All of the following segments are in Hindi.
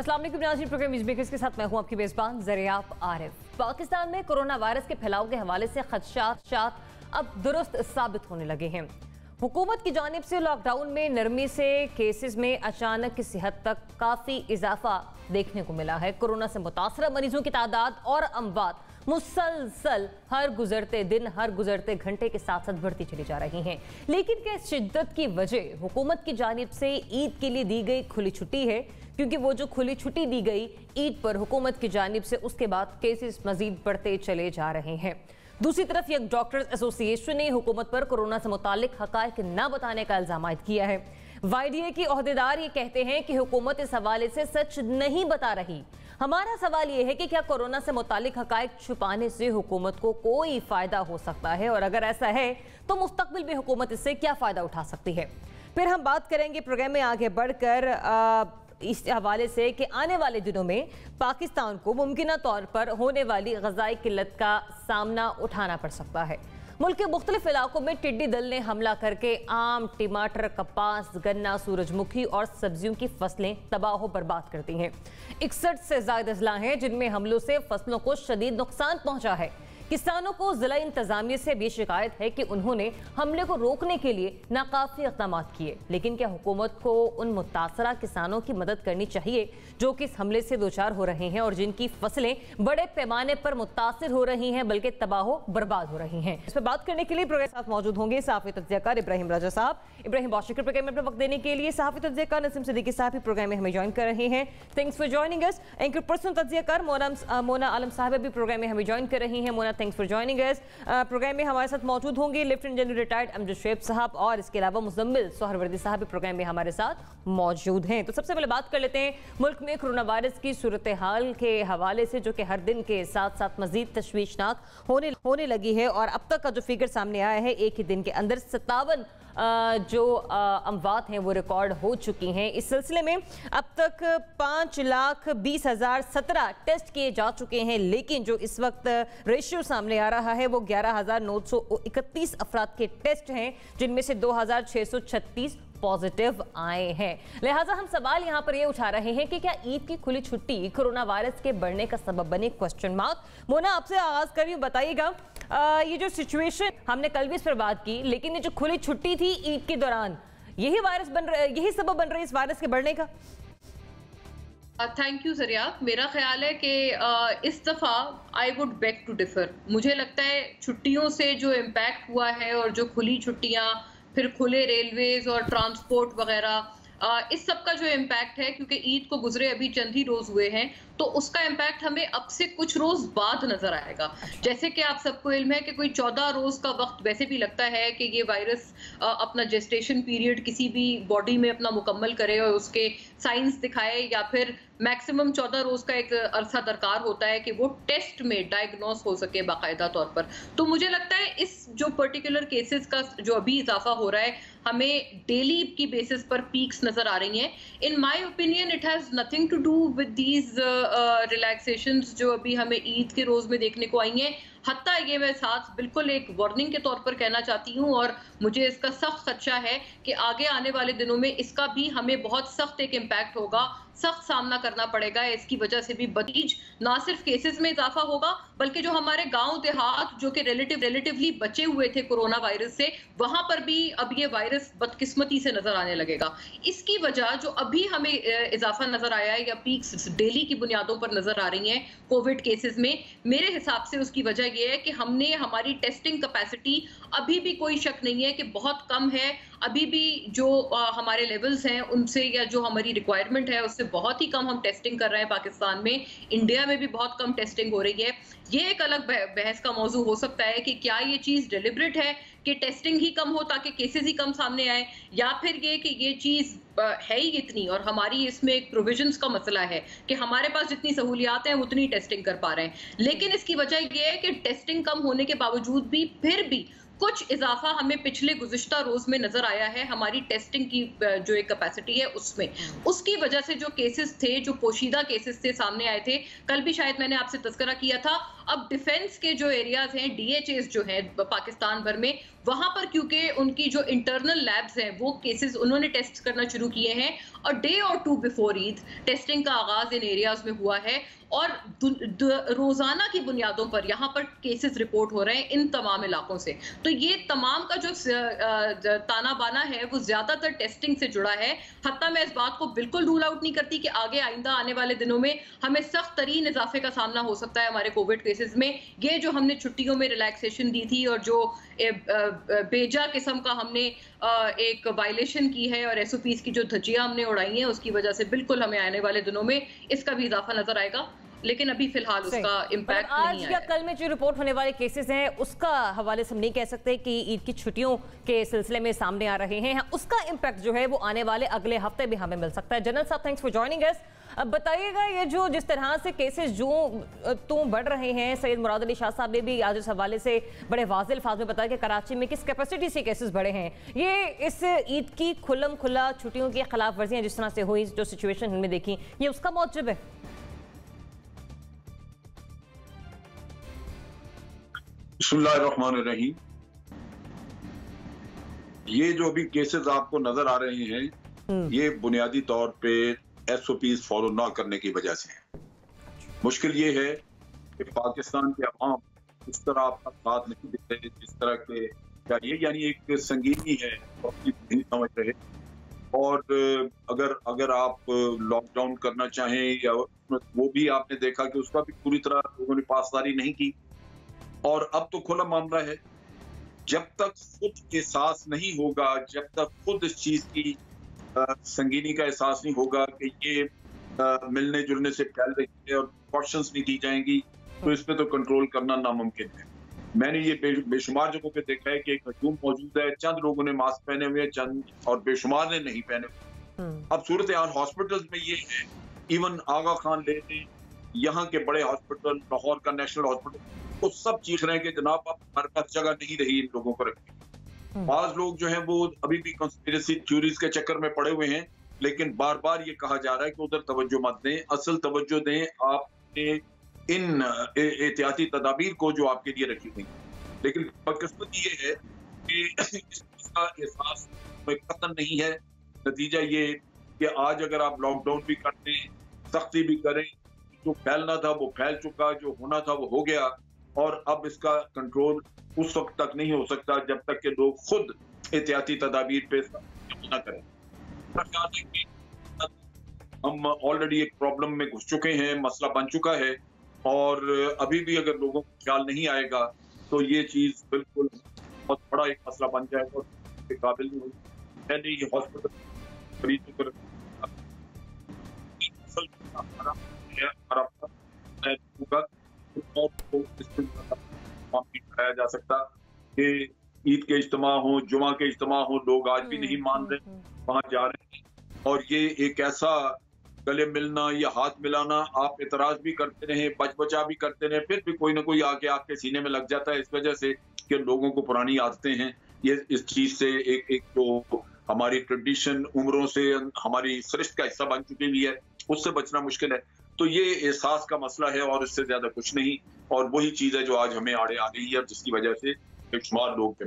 अस्सलाम वालेकुम नाज़रीन, प्रोग्राम न्यूज़ मेकर्स के साथ मैं हूं आपकी मेज़बान ज़रियाब आरिफ। पाकिस्तान में कोरोना वायरस के फैलाव के हवाले से खदशात अब दुरुस्त साबित होने लगे हैं। हुकूमत की जानिब से लॉकडाउन में नरमी से केसेस में अचानक किसी हद तक काफ़ी इजाफा देखने को मिला है। कोरोना से मुतासरा मरीजों की तादाद और अमवात मुसलसल हर गुजरते दिन, हर गुजरते घंटे के साथ साथ बढ़ती चली जा रही हैं। लेकिन क्या इस शिद्दत की वजह हुकूमत की जानिब से ईद के लिए दी गई खुली छुट्टी है? क्योंकि वो जो खुली छुट्टी दी गई ईद पर हुकूमत की जानिब से, उसके बाद केसेस मजीद बढ़ते चले जा रहे हैं। दूसरी तरफ यंग डॉक्टर्स एसोसिएशन ने हुकूमत पर कोरोना से मुतालिक हकायक न बताने का इल्जाम किया है। वाईडीए के ओहदेदार ये कहते हैं कि हुकूमत इस हवाले से सच नहीं बता रही। हमारा सवाल ये है कि क्या कोरोना से मुतालिक हकायक छुपाने से हुकूमत को कोई फायदा हो सकता है, और अगर ऐसा है तो मुस्तकबिल में हुकूमत इससे क्या फायदा उठा सकती है। फिर हम बात करेंगे प्रोग्राम में आगे बढ़कर इस हवाले से कि आने वाले दिनों में पाकिस्तान को मुमकिन तौर पर होने वाली ग़ज़ाई किल्लत का सामना उठाना पड़ सकता है। मुल्क के मुख्तलिफ इलाकों में टिड्डी दल ने हमला करके आम, टमाटर, कपास, गन्ना, सूरजमुखी और सब्जियों की फसलें तबाह बर्बाद कर दी हैं। 61 से ज़ायद अजला हैं जिनमें हमलों से फसलों को शदीद नुकसान पहुंचा है। किसानों को जिला इंतजामिया से भी शिकायत है कि उन्होंने हमले को रोकने के लिए नाकाफी इक़दाम किए। लेकिन क्या हुकूमत को उन मुतासरा किसानों की मदद करनी चाहिए जो कि इस हमले से दोचार हो रहे हैं और जिनकी फसलें बड़े पैमाने पर मुतासिर हो रही हैं, बल्कि तबाह बर्बाद हो रही हैं? इस पर बात करने के लिए प्रोग्राम साथ मौजूद होंगे सहाफ़ी तज्ज़ियाकार इब्राहिम राजा साहब। इब्राहिम, बहुत शुक्रिया प्रोग्राम में अपना वक्त देने के लिए। सहाफ़ी तज्ज़ियाकार नसीम सिद्दीकी साहब भी प्रोग्राम में हमें ज्वाइन कर रहे हैं। Thanks for joining us. Anchor person तज्ज़ियाकार मोना आलम साहब भी प्रोग्राम में हमें ज्वाइन कर रही हैं। Mona, thanks for joining us. Program में हमारे साथ मौजूद होंगे lieutenant general retired Amjad Shoaib साहब, और इसके अलावा मुज़म्मिल सोहरवर्दी साहब भी प्रोग्राम में हमारे साथ मौजूद हैं। तो सबसे पहले बात कर लेते हैं मुल्क में कोरोना वायरस की सूरत हाल के हवाले से, जो कि हर दिन के साथ साथ मजीद तशवीशनाक होने लगी है। और अब तक का जो फिगर सामने आया है, एक ही दिन के अंदर 57 जो अमवात हैं वो रिकॉर्ड हो चुकी हैं। इस सिलसिले में अब तक 5,20,017 टेस्ट किए जा चुके हैं, लेकिन जो इस वक्त रेशियो सामने आ रहा है वो 11,931 अफराद के टेस्ट हैं, जिनमें से 2,636 पॉजिटिव आए हैं। लिहाजा हम सवाल यहाँ पर ये उठा रहे हैं कि क्या ईद की खुली छुट्टी कोरोना वायरस के बढ़ने का सबब बने? Question mark. मोना, आपसे आगाज करिए, बताइएगा ये जो सिचुएशन, हमने कल भी इस पर बात की, लेकिन ये जो खुली छुट्टी थी ईद के दौरान, यही सबब बन रही है इस वायरस के बढ़ने का? थैंक यू ज़रिया। मेरा ख्याल है कि इस दफ़ा I would beg to differ. मुझे लगता है छुट्टियों से जो इम्पैक्ट हुआ है और जो खुली छुट्टियाँ, फिर खुले रेलवेज और ट्रांसपोर्ट वगैरह, इस सब का जो इम्पैक्ट है, क्योंकि ईद को गुजरे अभी चंद ही रोज हुए हैं, तो उसका इम्पैक्ट हमें अब से कुछ रोज बाद नजर आएगा। जैसे कि आप सबको इल्म है कि कोई 14 रोज का वक्त वैसे भी लगता है कि ये वायरस अपना जेस्टेशन पीरियड किसी भी बॉडी में अपना मुकम्मल करे और उसके साइंस दिखाए, या फिर मैक्सिमम 14 रोज का एक अरसा दरकार होता है कि वो टेस्ट में डायग्नोस हो सके बाकायदा तौर पर। तो मुझे लगता है इस जो पर्टिकुलर केसेस का जो अभी इजाफा हो रहा है, हमें डेली की बेसिस पर पीक्स नजर आ रही हैं। In my opinion it has nothing to do with these relaxations जो अभी हमें ईद के रोज में देखने को आई हैं। हत्ता ये मैं साथ बिल्कुल एक वार्निंग के तौर पर कहना चाहती हूँ, और मुझे इसका सख्त खदशा है कि आगे आने वाले दिनों में इसका भी हमें बहुत सख्त एक इम्पैक्ट होगा, सख्त सामना करना पड़ेगा। इसकी वजह से भी बदीज ना सिर्फ केसेस में इजाफा होगा, बल्कि जो हमारे गांव देहात जो कि रिलेटिवली बचे हुए थे कोरोना वायरस से, वहां पर भी अब ये वायरस बदकिस्मती से नजर आने लगेगा। इसकी वजह जो अभी हमें इजाफा नजर आया है, या पीक्स डेली की बुनियादों पर नजर आ रही हैं कोविड केसेस में, मेरे हिसाब से उसकी वजह ये है कि हमने हमारी टेस्टिंग कैपेसिटी, अभी भी कोई शक नहीं है कि बहुत कम है। अभी भी जो हमारे लेवल्स हैं उनसे, या जो हमारी रिक्वायरमेंट है उससे बहुत ही कम हम टेस्टिंग कर रहे हैं पाकिस्तान में। इंडिया में भी बहुत कम टेस्टिंग हो रही है। ये एक अलग बहस का मौजू हो सकता है कि क्या ये चीज़ डिलिबरेट है कि टेस्टिंग ही कम हो ताकि केसेस ही कम सामने आए, या फिर ये कि ये चीज़ है ही इतनी और हमारी इसमें एक प्रोविजंस का मसला है कि हमारे पास जितनी सहूलियात हैं उतनी टेस्टिंग कर पा रहे हैं। लेकिन इसकी वजह ये है कि टेस्टिंग कम होने के बावजूद भी फिर भी कुछ इजाफा हमें पिछले गुज़िश्ता रोज में नजर आया है हमारी टेस्टिंग की जो एक कैपेसिटी है उसमें। उसकी वजह से जो केसेस थे, जो पोशीदा केसेस थे, सामने आए थे। कल भी शायद मैंने आपसे तस्करा किया था। अब डिफेंस के जो एरियाज हैं, डीएचएस जो हैं पाकिस्तान भर में, वहां पर क्योंकि उनकी जो इंटरनल लैब्स हैं वो केसेस उन्होंने टेस्ट करना शुरू किए हैं और डे और 2 बिफोर ईद टेस्टिंग का आगाज इन एरियाज में हुआ है और रोजाना की बुनियादों पर यहाँ पर केसेस रिपोर्ट हो रहे हैं इन तमाम इलाकों से। तो ये तमाम का जो ताना बाना है वो ज्यादातर टेस्टिंग से जुड़ा है। हत्ता मैं इस बात को बिल्कुल रूल आउट नहीं करती कि आगे आइंदा आने वाले दिनों में हमें सख्त तरीन इजाफे का सामना हो सकता है हमारे कोविड केसेस में। ये जो हमने छुट्टियों में रिलैक्सेशन दी थी और जो बेजा किस्म का हमने एक वायलेशन की है और एसओपीज की जो धज्जियां हमने उड़ाई हैं, उसकी वजह से बिल्कुल हमें आने वाले दिनों में इसका भी इजाफा नजर आएगा, लेकिन अभी फिलहाल उसका इम्पैक्ट नहीं आज या कल में जो रिपोर्ट होने वाले केसेस हैं उसका हवाले से हम नहीं कह सकते कि ईद की छुट्टियों के सिलसिले में सामने आ रहे हैं। उसका इम्पैक्ट जो है वो आने वाले अगले हफ्ते भी हमें मिल सकता है। जनरल साहब, थैंक्स फॉर जॉइनिंग अस। अब बताइएगा, ये जो जिस तरह से केसेस जो बढ़ रहे हैं, सैयद मुराद अली शाह साहब ने भी आज इस हवाले से बड़े वाज़ेह अल्फाज में बताया कि कराची में किस कैपेसिटी से केसेस बढ़े हैं। ये इस ईद की खुल्लम खुला छुट्टियों की खिलाफ वर्जियां जिस तरह से हुई, जो सिचुएशन हमने देखी, ये उसका मौजब है? बिस्मिल्लाहिर्रहमानिर्रहीम। ये जो अभी केसेस आपको नजर आ रहे हैं ये बुनियादी तौर पे एसओपीज फॉलो ना करने की वजह से है। मुश्किल ये है कि पाकिस्तान के अवाम इस तरह आपका साथ नहीं दे रहे जिस तरह के चाहिए, यानी एक संगीनी है नहीं समझ रहे। और अगर आप लॉकडाउन करना चाहें या वो भी आपने देखा कि उसका भी पूरी तरह लोगों ने पासदारी नहीं की। और अब तो खुला मामला है, जब तक खुद एहसास नहीं होगा, जब तक खुद इस चीज की संगीनी का एहसास नहीं होगा कि ये मिलने जुलने से फैल रही है और प्रिकॉशंस नहीं दी जाएंगी, तो इस पे तो कंट्रोल करना नामुमकिन है। मैंने ये बेशुमार जगहों पे देखा है कि एक हजूम मौजूद है, चंद लोगों ने मास्क पहने हुए, चंद और बेशुमार ने नहीं पहने हुए। अब सूरत हाल हॉस्पिटल्स में ये है, इवन आगा खान ले लें, यहाँ के बड़े हॉस्पिटल, लाहौर का नेशनल हॉस्पिटल, तो सब चीख रहे हैं कि जनाब आप हमारे पास जगह नहीं रही इन लोगों को रखने। बाज लोग जो हैं वो अभी भी कंस्पिरेसी थ्योरीज के चक्कर में पड़े हुए हैं, लेकिन बार बार ये कहा जा रहा है कि उधर तवज्जो मत दें, असल तवज्जो दें आपने इन एहतियाती तदाबीर को जो आपके लिए रखी हुई। लेकिन बदकिस्मती ये है कि इसका एहसास कोई कतन नहीं है। नतीजा ये कि आज अगर आप लॉकडाउन भी कर दें, सख्ती भी करें, जो फैलना था वो फैल चुका, जो होना था वो हो गया, और अब इसका कंट्रोल उस वक्त तक नहीं हो सकता जब तक कि लोग खुद एहतियाती तदाबीर पे न करें। हम ऑलरेडी एक प्रॉब्लम में घुस चुके हैं, मसला बन चुका है, और अभी भी अगर लोगों को ख्याल नहीं आएगा तो ये चीज बिल्कुल बहुत बड़ा एक मसला बन जाएगा और काबिल नहीं होगी। मैंने ये हॉस्पिटल कराया जा सकता कि ईद के इज्तिमा हो, जुमा के इज्तिमा हो, लोग आज भी नहीं मान रहे, वहां जा रहे हैं, और ये एक ऐसा गले मिलना या हाथ मिलाना, आप एतराज भी करते रहे, बचा भी करते रहे, फिर भी कोई ना कोई आके आपके सीने में लग जाता है, इस वजह से कि लोगों को पुरानी आदतें हैं। ये इस चीज से एक जो हमारी ट्रेडिशन उम्रों से हमारी सरिश्त का हिस्सा बन चुकी हुई है, उससे बचना मुश्किल है। तो ये एहसास का मसला है और इससे ज्यादा कुछ नहीं, और वही चीज है जो आज हमें आड़े आ गई है, जिसकी वजह से बेशुमार लोग के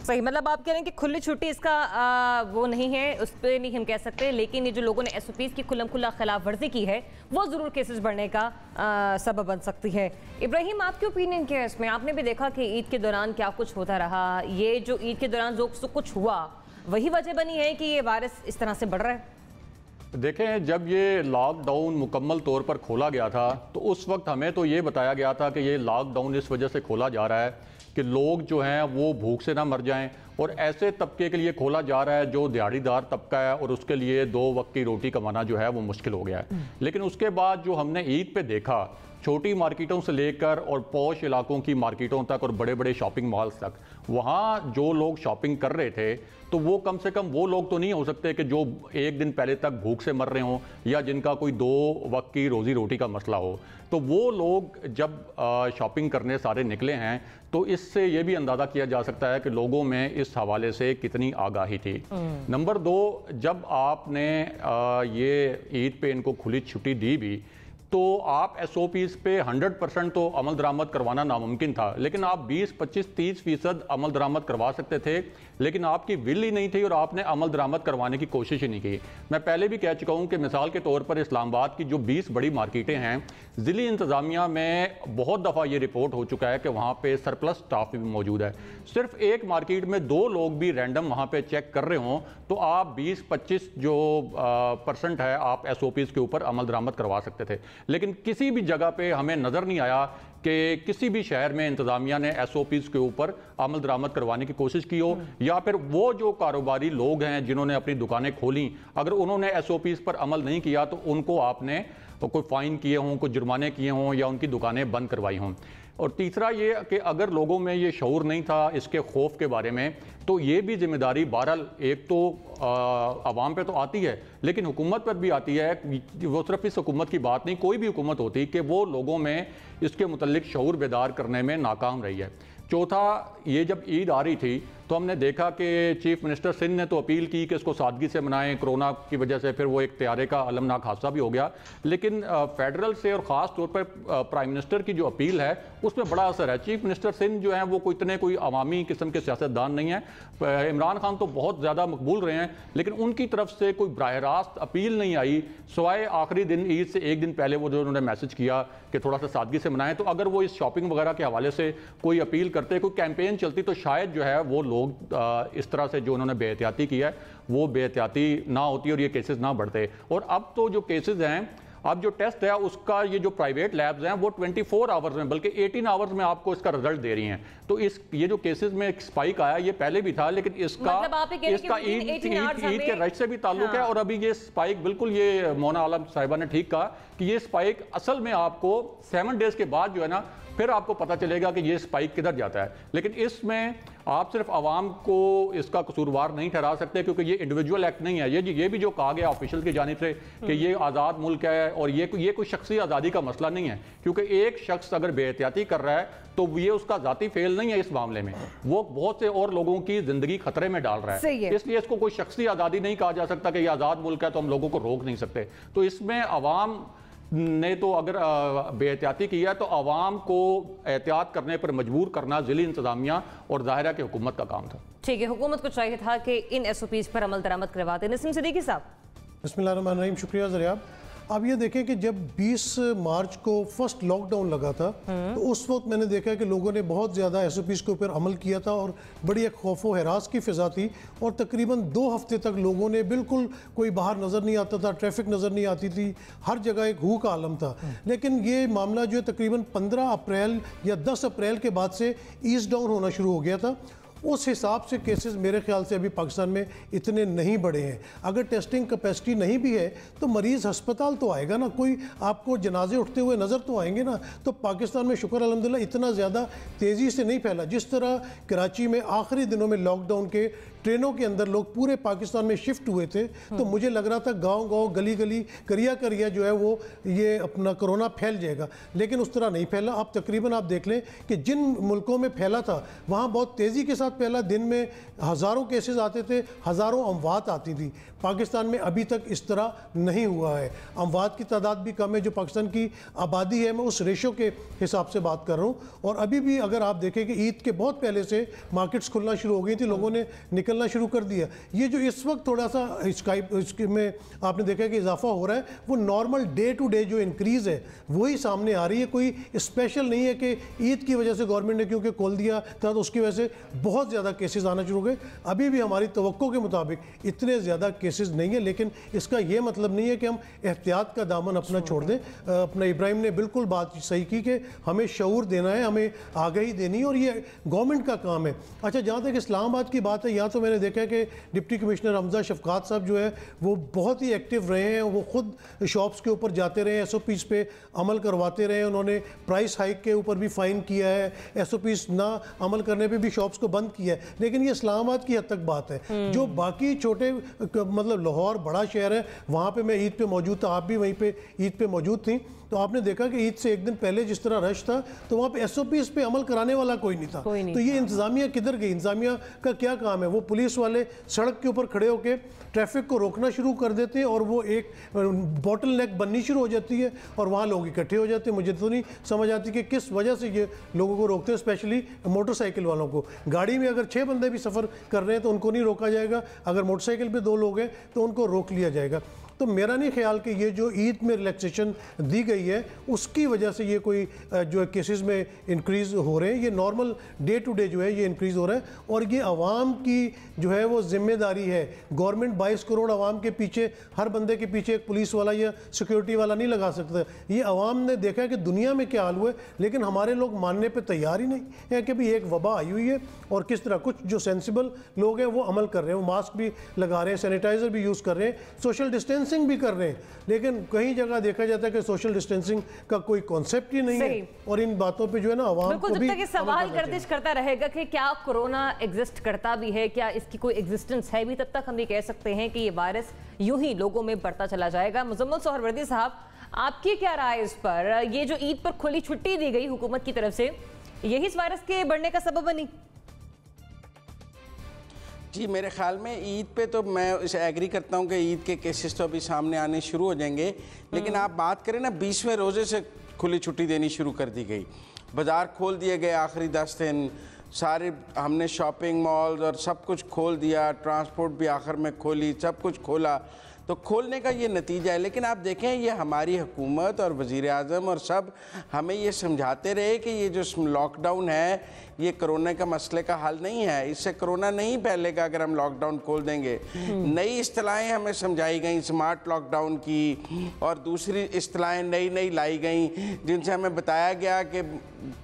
सही। मतलब आप कह रहे हैं कि खुली छुट्टी इसका वो नहीं है, उस पर नहीं हम कह सकते, लेकिन ये जो लोगों ने एसओपीज की खुल्लम खुला खिलाफ वर्जी की है वो जरूर केसेस बढ़ने का सबब बन सकती है। इब्राहिम, आपकी ओपिनियन क्या है इसमें? आपने भी देखा कि ईद के दौरान क्या कुछ होता रहा, ये जो ईद के दौरान जो कुछ हुआ वही वजह बनी है कि ये वायरस इस तरह से बढ़ रहा है? देखें, जब ये लॉकडाउन मुकम्मल तौर पर खोला गया था तो उस वक्त हमें तो ये बताया गया था कि ये लॉकडाउन इस वजह से खोला जा रहा है कि लोग जो हैं वो भूख से ना मर जाएं, और ऐसे तबके के लिए खोला जा रहा है जो दिहाड़ीदार तबका है और उसके लिए 2 वक्त की रोटी कमाना जो है वो मुश्किल हो गया है। लेकिन उसके बाद जो हमने ईद पे देखा, छोटी मार्केटों से लेकर और पॉश इलाकों की मार्केटों तक और बड़े बड़े शॉपिंग मॉल्स तक, वहाँ जो लोग शॉपिंग कर रहे थे तो वो कम से कम वो लोग तो नहीं हो सकते कि जो एक दिन पहले तक भूख से मर रहे हों या जिनका कोई 2 वक्त की रोजी रोटी का मसला हो। तो वो लोग जब शॉपिंग करने सारे निकले हैं तो इससे ये भी अंदाज़ा किया जा सकता है कि लोगों में इस हवाले से कितनी आगाही थी। नंबर 2, जब आपने ये ईद पे इनको खुली छुट्टी दी भी तो आप SOPs पे 100% तो अमल दरामद करवाना नामुमकिन था, लेकिन आप 20, 25, 30% अमल दरामद करवा सकते थे, लेकिन आपकी विल ही नहीं थी और आपने अमल दरामद करवाने की कोशिश ही नहीं की। मैं पहले भी कह चुका हूँ कि मिसाल के तौर पर इस्लामाबाद की जो 20 बड़ी मार्केटें हैं, ज़िली इंतज़ामिया में बहुत दफ़ा ये रिपोर्ट हो चुका है कि वहाँ पे सरप्लस स्टाफ भी मौजूद है। सिर्फ एक मार्केट में 2 लोग भी रैंडम वहाँ पे चेक कर रहे हों तो आप 20-25 जो % है आप SOPs के ऊपर अमल दरामद करवा सकते थे। लेकिन किसी भी जगह पे हमें नज़र नहीं आया कि किसी भी शहर में इंतज़ामिया ने SOPs के ऊपर अमल दरामद करवाने की कोशिश की हो, या फिर वो जो कारोबारी लोग हैं जिन्होंने अपनी दुकानें खोली, अगर उन्होंने SOPs पर अमल नहीं किया तो उनको आपने कोई फ़ाइन किए हों, कोई जुर्माने किए हों या उनकी दुकानें बंद करवाई हों। और तीसरा ये कि अगर लोगों में ये शऊर नहीं था इसके खौफ के बारे में, तो ये भी जिम्मेदारी बहरहाल एक तो आवाम पे तो आती है, लेकिन हुकूमत पर भी आती है। वो सिर्फ इस हुकूमत की बात नहीं, कोई भी हुकूमत होती कि वो लोगों में इसके मुतल्लिक शऊर बेदार करने में नाकाम रही है। चौथा, ये जब ईद आ रही थी तो हमने देखा कि चीफ मिनिस्टर सिंध ने तो अपील की कि इसको सादगी से मनाएं, कोरोना की वजह से फिर वो एक तैयारे का अलमनाक हादसा भी हो गया, लेकिन फेडरल से और ख़ास तौर पर प्राइम मिनिस्टर की जो अपील है उसमें बड़ा असर है। चीफ मिनिस्टर सिंध जो हैं वो कोई अवामी किस्म के सियासतदान नहीं है। इमरान खान तो बहुत ज़्यादा मकबूल रहे हैं, लेकिन उनकी तरफ से कोई बराह रास्त अपील नहीं आई, सिवाय आखिरी दिन ईद से एक दिन पहले वो जो उन्होंने मैसेज किया कि थोड़ा सा सादगी से मनाएं। तो अगर वो इस शॉपिंग वगैरह के हवाले से कोई अपील करते, कोई कैंपेन चलती, तो शायद जो है वो लोग इस तरह से जो उन्होंने बेहतियाती की है वो बेहतियाती ना होती और ये केसेस ना बढ़ते। और अब तो जो केसेस हैं, अब जो टेस्ट है उसका ये जो प्राइवेट लैब्स हैं वो 24 आवर्स में, बल्कि 18 आवर्स में आपको इसका रिजल्ट दे रही हैं। तो ये जो केसेस में एक स्पाइक आया, ये पहले भी था, लेकिन इसका ईद के रश से भी ताल्लुक है। और अभी ये स्पाइक बिल्कुल, ये मोना आलम साहिबा ने ठीक कहा कि ये स्पाइक असल में आपको 7 डेज के बाद जो है ना फिर आपको पता चलेगा कि ये स्पाइक किधर जाता है। लेकिन इसमें आप सिर्फ आवाम को इसका कसूरवार नहीं ठहरा सकते, क्योंकि ये इंडिविजुअल एक्ट नहीं है। ये भी जो कहा गया ऑफिशियल की जानिब से कि ये आज़ाद मुल्क है और ये कोई शख्सी आज़ादी का मसला नहीं है, क्योंकि एक शख्स अगर बेहतियाती कर रहा है तो ये उसका ज़ाती फेल नहीं है। इस मामले में वो बहुत से और लोगों की ज़िंदगी खतरे में डाल रहा है, इसलिए इसको कोई शख्सी आज़ादी नहीं कहा जा सकता कि ये आज़ाद मुल्क है तो हम लोगों को रोक नहीं सकते। तो इसमें अवाम ने तो अगर बेहतियाती किया तो आवाम को एहतियात करने पर मजबूर करना ज़िली इंतज़ामिया और ज़ाहिर है कि हुकूमत का काम था। ठीक है, हुकूमत को चाहिए था कि इन SOPs पर अमल दरामद करवाते। नसीम सिद्दीकी साहब। बिस्मिल्लाहिर्रहमानिर्रहीम, शुक्रिया ज़रियाब। अब ये देखें कि जब 20 मार्च को फर्स्ट लॉकडाउन लगा था तो उस वक्त मैंने देखा कि लोगों ने बहुत ज़्यादा SOPs के ऊपर अमल किया था और बड़ी एक खौफ व हरास की फ़िज़ा थी। और तकरीबन 2 हफ्ते तक लोगों ने बिल्कुल कोई बाहर नज़र नहीं आता था, ट्रैफिक नज़र नहीं आती थी, हर जगह एक हू का आलम था। लेकिन ये मामला जो है तकरीबन 15 अप्रैल या 10 अप्रैल के बाद से ईज़ डाउन होना शुरू हो गया था। उस हिसाब से केसेस मेरे ख्याल से अभी पाकिस्तान में इतने नहीं बढ़े हैं। अगर टेस्टिंग कैपेसिटी नहीं भी है तो मरीज़ अस्पताल तो आएगा ना, कोई आपको जनाजे उठते हुए नज़र तो आएंगे ना। तो पाकिस्तान में शुक्र अल्हम्दुलिल्लाह इतना ज़्यादा तेज़ी से नहीं फैला। जिस तरह कराची में आखिरी दिनों में लॉकडाउन के ट्रेनों के अंदर लोग पूरे पाकिस्तान में शिफ्ट हुए थे, तो मुझे लग रहा था गांव-गांव, गली-गली, करिया जो है वो ये अपना कोरोना फैल जाएगा, लेकिन उस तरह नहीं फैला। अब तकरीबन आप देख लें कि जिन मुल्कों में फैला था वहाँ बहुत तेज़ी के साथ फैला, दिन में हज़ारों केसेस आते थे, हज़ारों अमवात आती थी। पाकिस्तान में अभी तक इस तरह नहीं हुआ है। अमवात की तादाद भी कम है, जो पाकिस्तान की आबादी है, मैं उस रेशो के हिसाब से बात कर रहा हूँ। और अभी भी अगर आप देखें कि ईद के बहुत पहले से मार्केट्स खुलना शुरू हो गई थी, लोगों ने निकलना शुरू कर दिया। ये जो इस वक्त थोड़ा सा इसके में आपने देखा कि इजाफा हो रहा है, वो नॉर्मल डे टू डे जो इंक्रीज़ है वही सामने आ रही है। कोई स्पेशल नहीं है कि ईद की वजह से गवर्नमेंट ने क्योंकि खोल दिया था तो उसकी वजह से बहुत ज़्यादा केसेस आना शुरू हो गए। अभी भी हमारी तवक्को के मुताबिक इतने ज़्यादा केसेस नहीं है, लेकिन इसका ये मतलब नहीं है कि हम एहतियात का दामन अपना छोड़ दें। अपना इब्राहिम ने बिल्कुल बात सही की कि हमें शऊर देना है, हमें आगाही देनी है और ये गवर्नमेंट का काम है। अच्छा, जहाँ तक इस्लामाबाद की बात है, यहाँ तो मैंने देखा है कि डिप्टी कमिश्नर हमजा शफकात साहब जो है वो बहुत ही एक्टिव रहे हैं। वो खुद शॉप्स के ऊपर जाते रहे, SOPs पे अमल करवाते रहे। उन्होंने प्राइस हाइक के ऊपर भी फ़ाइन किया है, SOPs ना अमल करने पे भी शॉप्स को बंद किया है। लेकिन ये इस्लामाबाद की हद तक बात है। जो बाकी छोटे मतलब लाहौर बड़ा शहर है, वहाँ पे मैं ईद पे मौजूद था, आप भी वहीं पे ईद पे मौजूद थी। तो आपने देखा कि ईद से एक दिन पहले जिस तरह रश था तो वहाँ पे एसओपीज पे अमल कराने वाला कोई नहीं था। तो ये इंतजामिया किधर गई? इंतजामिया का क्या काम है? वो पुलिस वाले सड़क के ऊपर खड़े होकर ट्रैफिक को रोकना शुरू कर देते हैं और वो एक बॉटल नेक बननी शुरू हो जाती है और वहाँ लोग इकट्ठे हो जाते हैं। मुझे तो नहीं समझ आती कि किस वजह से ये लोगों को रोकते हैं, स्पेशली मोटरसाइकिल वालों को। गाड़ी में अगर 6 बंदे भी सफ़र कर रहे हैं तो उनको नहीं रोका जाएगा, अगर मोटरसाइकिल पे 2 लोग हैं तो उनको रोक लिया जाएगा। तो मेरा नहीं ख्याल कि ये जो ईद में रिलैक्सेशन दी गई है उसकी वजह से ये कोई जो है केसेस में इंक्रीज़ हो रहे हैं। ये नॉर्मल डे टू डे जो है ये इंक्रीज़ हो रहा है और ये आवाम की जो है वो जिम्मेदारी है। गवर्नमेंट 22 करोड़ आवाम के पीछे, हर बंदे के पीछे एक पुलिस वाला या सिक्योरिटी वाला नहीं लगा सकता। ये आवाम ने देखा है कि दुनिया में क्या हाल हुआ है, लेकिन हमारे लोग मानने पर तैयार ही नहीं है कि भाई एक वबा आई हुई है और किस तरह कुछ जो सेंसिबल लोग हैं वो अमल कर रहे हैं, वो मास्क भी लगा रहे हैं, सैनिटाइज़र भी यूज़ कर रहे हैं, सोशल डिस्टेंसिंग भी कर रहे हैं। लेकिन कई जगह देखा जाता है कि सोशल डिस्टेंसिंग का कोई कॉन्सेप्ट ही नहीं है और इन बातों पे जो है ना आवाम को भी जब तक ये सवाल गर्दिश करता रहेगा कि क्या कोरोना एग्जिस्ट करता भी है, क्या इसकी कोई एग्जिस्टेंस है भी, तब तक हम ये कह सकते हैं कि ये वायरस यूं ही लोगों में बढ़ता चला जाएगा। मुजम्मिल सोहरवर्दी साहब, आपकी क्या राय इस पर? ये जो ईद पर खुली छुट्टी दी गई हुकूमत की तरफ से, यही इस वायरस के बढ़ने का सबब बनी? जी, मेरे ख्याल में ईद पे तो मैं इसे एग्री करता हूँ कि ईद के केसेस तो अभी सामने आने शुरू हो जाएंगे, लेकिन आप बात करें ना 20वें रोज़े से खुली छुट्टी देनी शुरू कर दी गई, बाज़ार खोल दिए गए आखिरी 10 दिन, सारे हमने शॉपिंग मॉल्स और सब कुछ खोल दिया, ट्रांसपोर्ट भी आखिर में खोली, सब कुछ खोला, तो खोलने का ये नतीजा है। लेकिन आप देखें ये हमारी हुकूमत और वज़ीर आज़म और सब हमें ये समझाते रहे कि ये जो लॉकडाउन है ये कोरोना का मसले का हल नहीं है, इससे कोरोना नहीं फैलेगा अगर हम लॉकडाउन खोल देंगे। नई इस्तिलाहें हमें समझाई गई स्मार्ट लॉकडाउन की और दूसरी इस्तिलाहें नई लाई गई जिनसे हमें बताया गया कि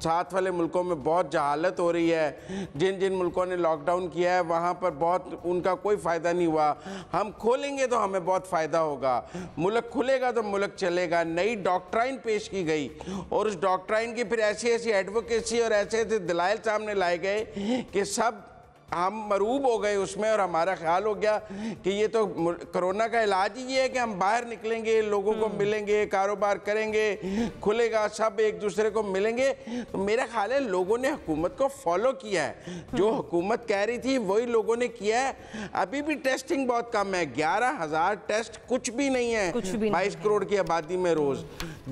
साथ वाले मुल्कों में बहुत जहालत हो रही है, जिन जिन मुल्कों ने लॉकडाउन किया है वहाँ पर बहुत उनका कोई फ़ायदा नहीं हुआ, हम खोलेंगे तो हमें बहुत फ़ायदा होगा, मुल्क खुलेगा तो मुल्क चलेगा। नई डॉक्ट्राइन पेश की गई और उस डॉक्ट्राइन की फिर ऐसी ऐसी एडवोकेसी और ऐसे ऐसे दलाइल सामने लाए गए कि सब हम मरूब हो गए उसमें और हमारा ख्याल हो गया कि ये तो कोरोना का इलाज ही ये है कि हम बाहर निकलेंगे, लोगों को मिलेंगे, कारोबार करेंगे, खुलेगा, सब एक दूसरे को मिलेंगे। तो मेरा ख्याल है लोगों ने हुकूमत को फॉलो किया है, जो हुकूमत कह रही थी वही लोगों ने किया है। अभी भी टेस्टिंग बहुत कम है, 11,000 टेस्ट कुछ भी नहीं है 22 करोड़ की आबादी में रोज़।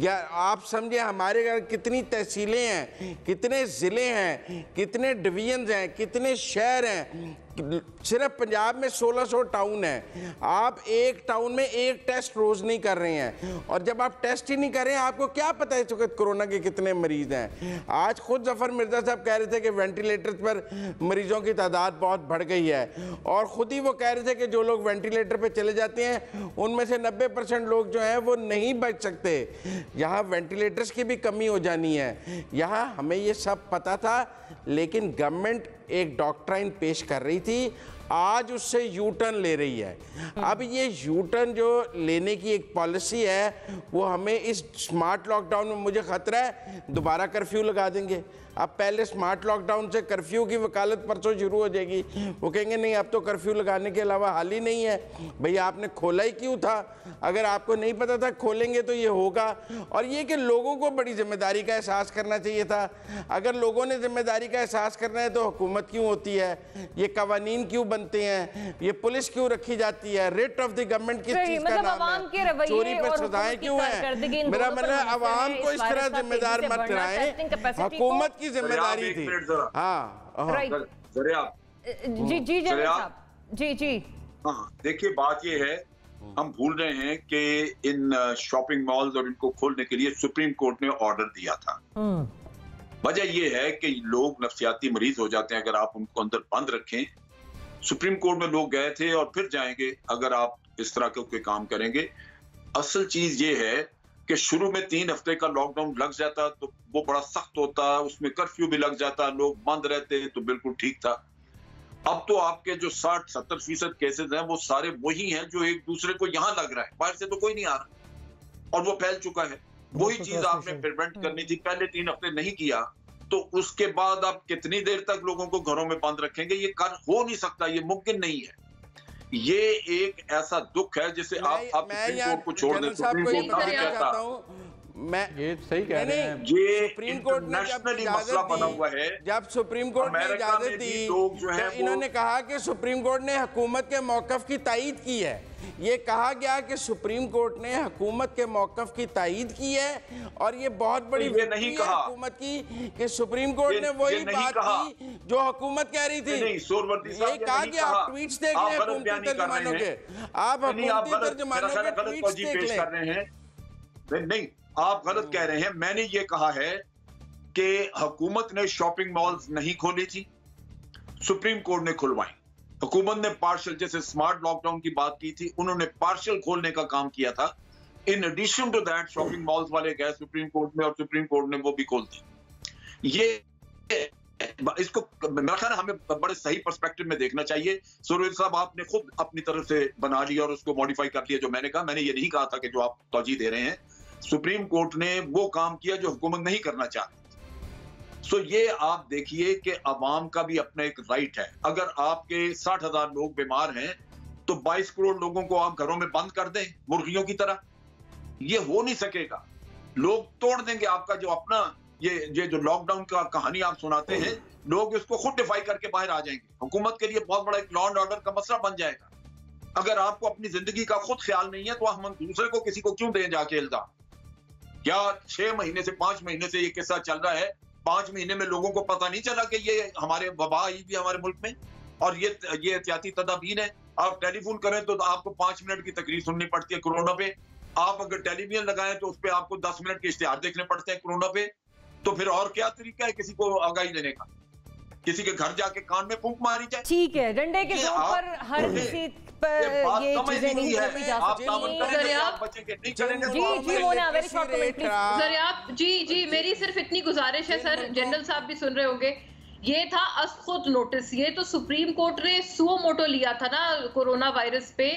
आप समझे हमारे घर कितनी तहसीलें हैं, कितने ज़िले हैं, कितने डिवीजन हैं, कितने शहर हैं। सिर्फ पंजाब में 1600 टाउन है, आप एक टाउन में एक टेस्ट रोज नहीं कर रहे हैं और जब आप टेस्ट ही नहीं कर रहे हैं आपको क्या पता है इस वक्त कोरोना के कितने मरीज हैं। आज खुद जफर मिर्जा साहब कह रहे थे कि वेंटिलेटर पर मरीजों की तादाद बहुत बढ़ गई है और खुद ही वो कह रहे थे कि जो लोग वेंटिलेटर पे चले जाते हैं उनमें से 90% लोग जो हैं वो नहीं बच सकते। यहाँ वेंटिलेटर्स की भी कमी हो जानी है, यहाँ हमें ये सब पता था, लेकिन गवर्नमेंट एक डॉक्ट्राइन पेश कर रही थी, आज उससे यू टर्न ले रही है। अब ये यू टर्न जो लेने की एक पॉलिसी है वो हमें इस स्मार्ट लॉकडाउन में मुझे खतरा है दोबारा कर्फ्यू लगा देंगे। अब पहले स्मार्ट लॉकडाउन से कर्फ्यू की वकालत परसों शुरू हो जाएगी, वो कहेंगे नहीं अब तो कर्फ्यू लगाने के अलावा हाल ही नहीं है। भैया आपने खोला ही क्यों था? अगर आपको नहीं पता था खोलेंगे तो ये होगा। और ये कि लोगों को बड़ी जिम्मेदारी का एहसास करना चाहिए था। अगर लोगों ने जिम्मेदारी का एहसास करना है तो हुकूमत क्यों होती है, ये कवानीन क्यों बनते हैं, ये पुलिस क्यों रखी जाती है, रिट ऑफ द गवर्नमेंट किस चीज का नाम है, चोरी पर सजाएं क्यों है? मेरा मतलब अवाम को इस तरह जिम्मेदार मत कराएं, हुकूमत की जिम्मेदारी थी। हाँ जी हाँ, देखिए बात ये है हम भूल रहे हैं कि इन शॉपिंग मॉल्स और इनको खोलने के लिए सुप्रीम कोर्ट ने ऑर्डर दिया था। वजह ये है कि लोग नफ्सियाती मरीज हो जाते हैं अगर आप उनको अंदर बंद रखें। सुप्रीम कोर्ट में लोग गए थे और फिर जाएंगे अगर आप इस तरह के कोई काम करेंगे। असल चीज ये है कि शुरू में 3 हफ्ते का लॉकडाउन लग जाता तो वो बड़ा सख्त होता, उसमें कर्फ्यू भी लग जाता, लोग बंद रहते तो बिल्कुल ठीक था। अब तो आपके जो 60-70% केसेस हैं वो सारे वही हैं जो एक दूसरे को यहाँ लग रहा है, बाहर से तो कोई नहीं आ रहा और वो फैल चुका है। वही चीज आपने प्रिवेंट करनी थी, पहले 3 हफ्ते नहीं किया तो उसके बाद आप कितनी देर तक लोगों को घरों में बंद रखेंगे? ये कर हो नहीं सकता, ये मुमकिन नहीं है। ये एक ऐसा दुख है जिसे आप सुप्रीम कोर्ट को छोड़ दें। सुप्रीम कोर्ट नहीं कहता मैं ये सही कह रहे हैं। ये सुप्रीम कोर्ट ने जब मसला बना हुआ है, जब सुप्रीम कोर्ट ने इजाजत दी तो इन्होंने कहा कि सुप्रीम कोर्ट ने हुकूमत के मौक़िफ़ की तायीद की है। ये कहा गया कि सुप्रीम कोर्ट ने हुकूमत के मौक़िफ़ की तायीद की है और ये बहुत बड़ी ये नहीं कहा हुकूमत की कि सुप्रीम कोर्ट ने वही बात की जो हुकूमत कह रही थी। ये कहा गया, आप ट्वीट्स देख लें हुकूमती तर्जुमानों के, आप हुकूमती तर्जुमानों के ट्वीट्स देख लें। नहीं, आप गलत कह रहे हैं। मैंने ये कहा है कि हुकूमत ने शॉपिंग मॉल्स नहीं खोली थी, सुप्रीम कोर्ट ने खुलवाई। हुकूमत ने पार्शियल, जैसे स्मार्ट लॉकडाउन की बात की थी, उन्होंने पार्शियल खोलने का काम किया था। In addition to that shopping malls वाले गए सुप्रीम कोर्ट में और सुप्रीम कोर्ट ने वो भी खोल दी। ये इसको मेरा ख्याल हमें बड़े सही पर्सपेक्टिव में देखना चाहिए। सूरज साहब, आपने खुद अपनी तरफ से बना लिया और उसको मॉडिफाई कर लिया जो मैंने कहा। मैंने ये नहीं कहा था कि जो आप तौजीह दे रहे हैं। सुप्रीम कोर्ट ने वो काम किया जो हुकूमत नहीं करना चाहती। सो ये आप देखिए कि अवाम का भी अपना एक राइट है। अगर आपके 60,000 लोग बीमार हैं तो 22 करोड़ लोगों को आप घरों में बंद कर दें मुर्गियों की तरह, ये हो नहीं सकेगा। लोग तोड़ देंगे आपका जो अपना ये जो लॉकडाउन का कहानी आप सुनाते हैं, लोग इसको खुद डिफाई करके बाहर आ जाएंगे। हुकूमत के लिए बहुत बड़ा एक लॉ एंड ऑर्डर का मसला बन जाएगा। अगर आपको अपनी जिंदगी का खुद ख्याल नहीं है तो हम दूसरे को किसी को क्यों दें जाके इल्जाम? क्या 6 महीने से 5 महीने से ये किस्सा चल रहा है, 5 महीने में लोगों को पता नहीं चला कि ये हमारे वबा आई भी हमारे मुल्क में और ये एहतियाती तदाबीर है। आप टेलीफोन करें तो आपको 5 मिनट की तकरीर सुननी पड़ती है कोरोना पे। आप अगर टेलीविजन लगाएं तो उस पर आपको 10 मिनट के इश्तिहार देखने पड़ते हैं कोरोना पे। तो फिर और क्या तरीका है किसी को आगाही देने का? किसी के घर जाके कान में फूंक मारी जाए? ठीक है, डंडे के जोर पर हर किसी पर ये चीजें नहीं की जा सकती। जी मेरी सिर्फ इतनी गुजारिश है सर, जनरल साहब भी सुन रहे होंगे। ये था खुद नोटिस, ये तो सुप्रीम कोर्ट ने सुओ मोटो लिया था ना कोरोना वायरस पे।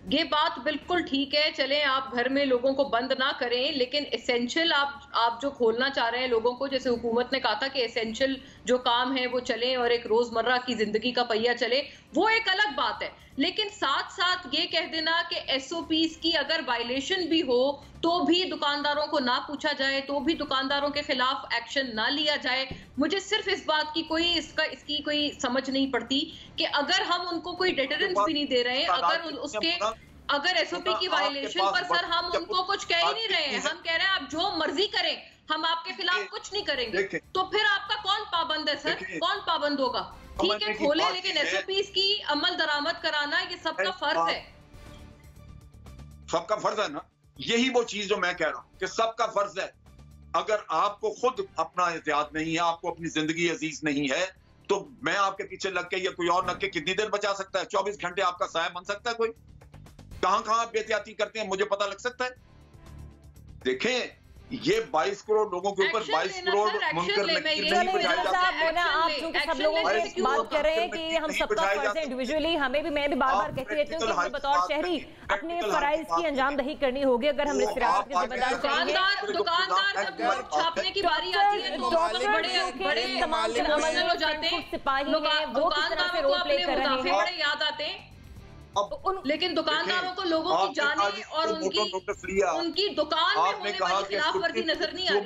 ये बात बिल्कुल ठीक है, चलें आप घर में लोगों को बंद ना करें, लेकिन एसेंशियल आप जो खोलना चाह रहे हैं लोगों को, जैसे हुकूमत ने कहा था कि एसेंशियल जो काम है वो चलें और एक रोजमर्रा की जिंदगी का पहिया चले, वो एक अलग बात है। लेकिन साथ साथ ये कह देना कि एसओपीज की अगर वायलेशन भी हो तो भी दुकानदारों को ना पूछा जाए, तो भी दुकानदारों के खिलाफ एक्शन ना लिया जाए, मुझे सिर्फ इस बात की इसकी कोई समझ नहीं पड़ती कि अगर हम उनको कोई डेटरेंस भी नहीं दे रहे हैं, अगर एसओपी की वायलेशन पर सर हम उनको कुछ कह ही नहीं रहे हैं, हम कह रहे हैं आप जो मर्जी करें, हम आपके खिलाफ कुछ नहीं करेंगे, तो फिर आपका कौन पाबंद है सर? कौन पाबंद होगा? ठीक है खोले, लेकिन एसओपीज की अमल दरामद कराना ये सबका फर्ज है। सबका फर्ज है ना, यही वो चीज जो मैं कह रहा हूं कि सबका फर्ज है। अगर आपको खुद अपना एहतियात नहीं है, आपको अपनी जिंदगी अजीज नहीं है, तो मैं आपके पीछे लग के या कोई और लग के कितनी देर बचा सकता है? 24 घंटे आपका साया बन सकता है कोई? कहां आप बेहतियाती करते हैं मुझे पता लग सकता है। देखें ये 22 करोड़ लोगों के ऊपर 22 करोड़ मुनकर नकीर नहीं बजाया जा सकता। आप चूंकि सब लोगों की बात कर रहे हैं कि हम सबका फर्ज है इंडिविजुअली, हमें भी, मैं भी बार बार कहती रहती हूँ कि बतौर शहरी अपने फराइज की अंजामदही करनी होगी अगर हम रियासत के जिम्मेदार। दुकानदार छापने की बारी आती है तो बड़े तमाम अमल हो जाते हैं, सिपाही हैं, वो किस तरह से रोल प्ले कर रहे हैं, बड़े याद आते हैं। लेकिन दुकानदारों को लोगों की जाने और उनकी दुकान में होने वाली खिलाफवर्जी नजर नहीं आ रही।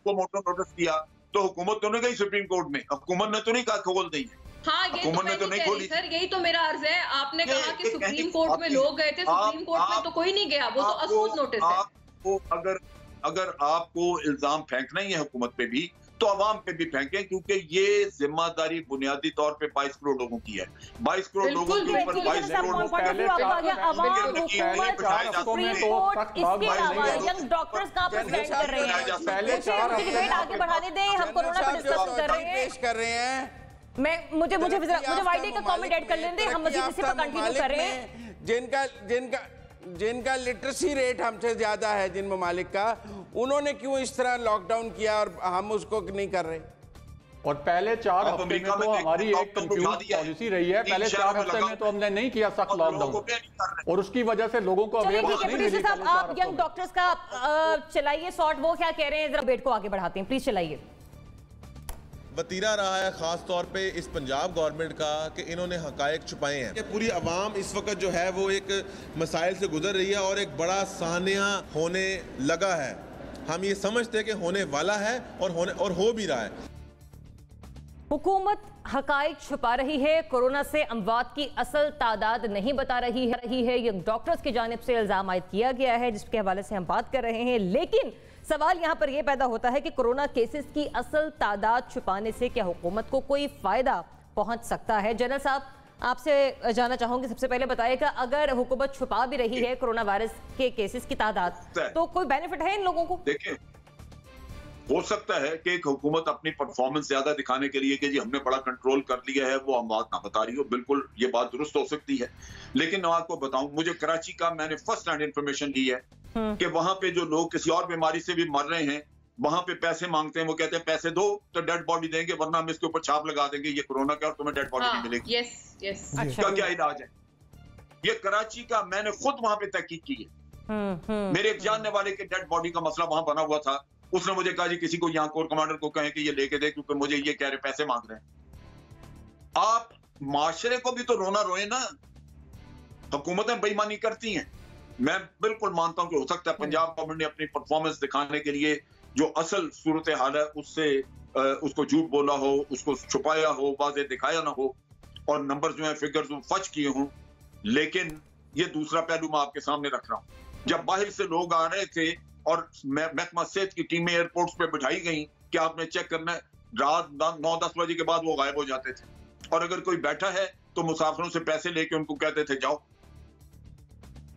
वो मोटो नोटिस दिया तो हुकूमत तो नहीं गई सुप्रीम कोर्ट में, हुकूमत ने तो नहीं कहा खोल दी। हाँ, ये तो मैं नहीं कह रही सर, यही तो मेरा अर्ज है। आपने कहा कि सुप्रीम कोर्ट में लोग गए थे, सुप्रीम कोर्ट में तो कोई नहीं गया, वो तो असमूद नोटिस है। अगर आपको इल्जाम फेंकना ही है हुकूमत पे भी तो अवाम पे भी फेंकें, क्योंकि ये जिम्मेदारी बुनियादी तौर पे 22 करोड़ लोगों की है। 22 करोड़ लोगों के ऊपर 22 करोड़ लोग मुझे वाइडी का कमेंट ऐड कर लेंगे, हम मजीद इसी पर कंटिन्यू कर रहे हैं। जिनका लिटरेसी रेट हमसे ज्यादा है जिन ममालिक का, उन्होंने क्यों इस तरह लॉकडाउन किया और हम उसको नहीं कर रहे? और पहले 4 हफ्ते में तो हमारी एक कंफ्यूज पॉलिसी रही है। पहले 4 हफ्ते में तो हमने नहीं किया सख्त लॉकडाउन और उसकी वजह से लोगों को अवेयरनेस नहीं मिली। आप यंग डॉक्टर्स का चलाइए शॉर्ट, वो क्या कह रहे हैं जरा बेट को आगे बढ़ाते हैं, प्लीज चलाइए। वतीरा रहा है ख़ास तौर पे इस पंजाब गवर्नमेंट का कि इन्होंने हकायक छुपाए हैं कि पूरी आवाम इस वक्त जो है वो एक मसाइल से गुजर रही है और एक बड़ा सानिया होने लगा है। हम ये समझते हैं कि होने वाला है और हो भी रहा है। हुकूमत हकाइक छुपा रही है, कोरोना से अमवात की असल तादाद नहीं बता रही है। ये डॉक्टर्स की जानिब से इल्जाम आयद किया गया है, जिसके हवाले से हम बात कर रहे हैं। लेकिन सवाल यहाँ पर यह पैदा होता है कि कोरोना केसेस की असल तादाद छुपाने से क्या हुकूमत को कोई फायदा पहुंच सकता है? जनरल साहब, आपसे जानना चाहूंगी, सबसे पहले बताइएगा, अगर हुकूमत छुपा भी रही है कोरोना वायरस के केसेस की तादाद, तो कोई बेनिफिट है इन लोगों को? देखिए, हो सकता है कि एक हुकूमत अपनी परफॉर्मेंस ज्यादा दिखाने के लिए कि जी हमने बड़ा कंट्रोल कर लिया है, वो अमवात ना बता रही हो। बिल्कुल ये बात दुरुस्त हो सकती है, लेकिन मैं आपको बताऊं, मुझे कराची का मैंने फर्स्ट हैंड इंफॉर्मेशन ली है कि वहां पे जो लोग किसी और बीमारी से भी मर रहे हैं, वहां पे पैसे मांगते हैं। वो कहते हैं पैसे दो तो डेड बॉडी देंगे, वरना हम इसके ऊपर छाप लगा देंगे ये कोरोना का और तुम्हें डेड बॉडी नहीं मिलेगी। इसका क्या इलाज है? ये कराची का मैंने खुद वहां पे तहकीक की है। मेरे एक जानने वाले के डेड बॉडी का मसला वहां बना हुआ था। उसने मुझे कहा जी किसी को यहाँ कोर कमांडर को कहें कि ये लेके दे, क्योंकि मुझे ये कह रहे पैसे मांग रहे हैं। आप माशरे को भी तो रोना रोए ना। हुकूमतें बेईमानी करती हैं। मैं बिल्कुल मानता हूं कि हो सकता है पंजाब गवर्नमेंट ने अपनी परफॉर्मेंस दिखाने के लिए जो असल सूरत हाल है उससे उसको झूठ बोला हो, उसको छुपाया हो, वाज़ेह दिखाया ना हो, और नंबर जो है फिगर्स वो फच किए हों। लेकिन ये दूसरा पहलू मैं आपके सामने रख रहा हूं। जब बाहर से लोग आ रहे थे और महकमा सेहत की टीमें एयरपोर्ट्स पे बिठाई गई कि आपने चेक करना है, रात 9-10 बजे के बाद वो गायब हो जाते थे। और अगर कोई बैठा है तो मुसाफिरों से पैसे लेके उनको कहते थे जाओ।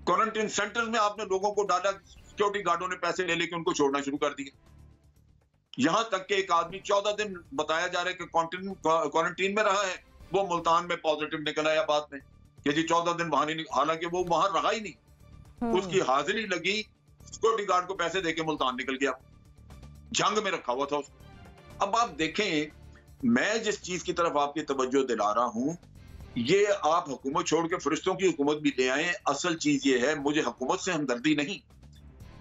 क्वारंटीन सेंटर्स में आपने लोगों को डाला, सिक्योरिटी गार्डों ने पैसे ले लेके उनको छोड़ना शुरू कर दिया। यहां तक कि एक आदमी 14 दिन बताया जा रहा है कि क्वारंटीन में रहा है, वो मुल्तान में पॉजिटिव निकल आया बाद में कि जी 14 दिन वहां नहीं, हालांकि वो वहां रहा ही नहीं। उसकी हाजिरी लगी, सिक्योरिटी गार्ड को पैसे देके मुल्तान निकल गया, जंग में रखा हुआ था उसको। अब आप देखें, मैं जिस चीज की तरफ आपकी तवज्जो दिला रहा हूं, ये आप हुकूमत छोड़ के फरिश्तों की हुकूमत भी ले आए। असल चीज ये है, मुझे हुकूमत से हमदर्दी नहीं,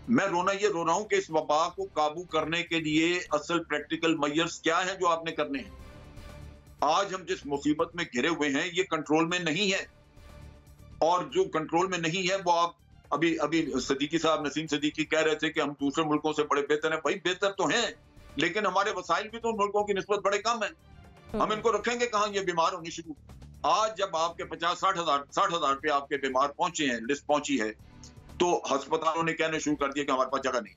मैं ये रो रहा हूं कि इस वबा को काबू करने के लिए असल प्रैक्टिकल मेजर्स क्या है जो आपने करने हैं। आज हम जिस मुसीबत में घिरे हुए हैं ये कंट्रोल में नहीं है, और जो कंट्रोल में नहीं है वो आप अभी सदीकी साहब, नसीम सदीकी कह रहे थे कि हम दूसरे मुल्कों से बड़े बेहतर हैं। भाई बेहतर तो हैं, लेकिन हमारे वसाइल भी तो उन मुल्कों की निस्बत बड़े कम है। हम इनको रखेंगे कहाँ? ये बीमार होने शुरू। आज जब आपके 50-60 हजार पे आपके बीमार पहुंचे हैं, लिस्ट पहुंची है, तो अस्पतालों ने कहने शुरू कर दिया कि हमारे पास जगह नहीं।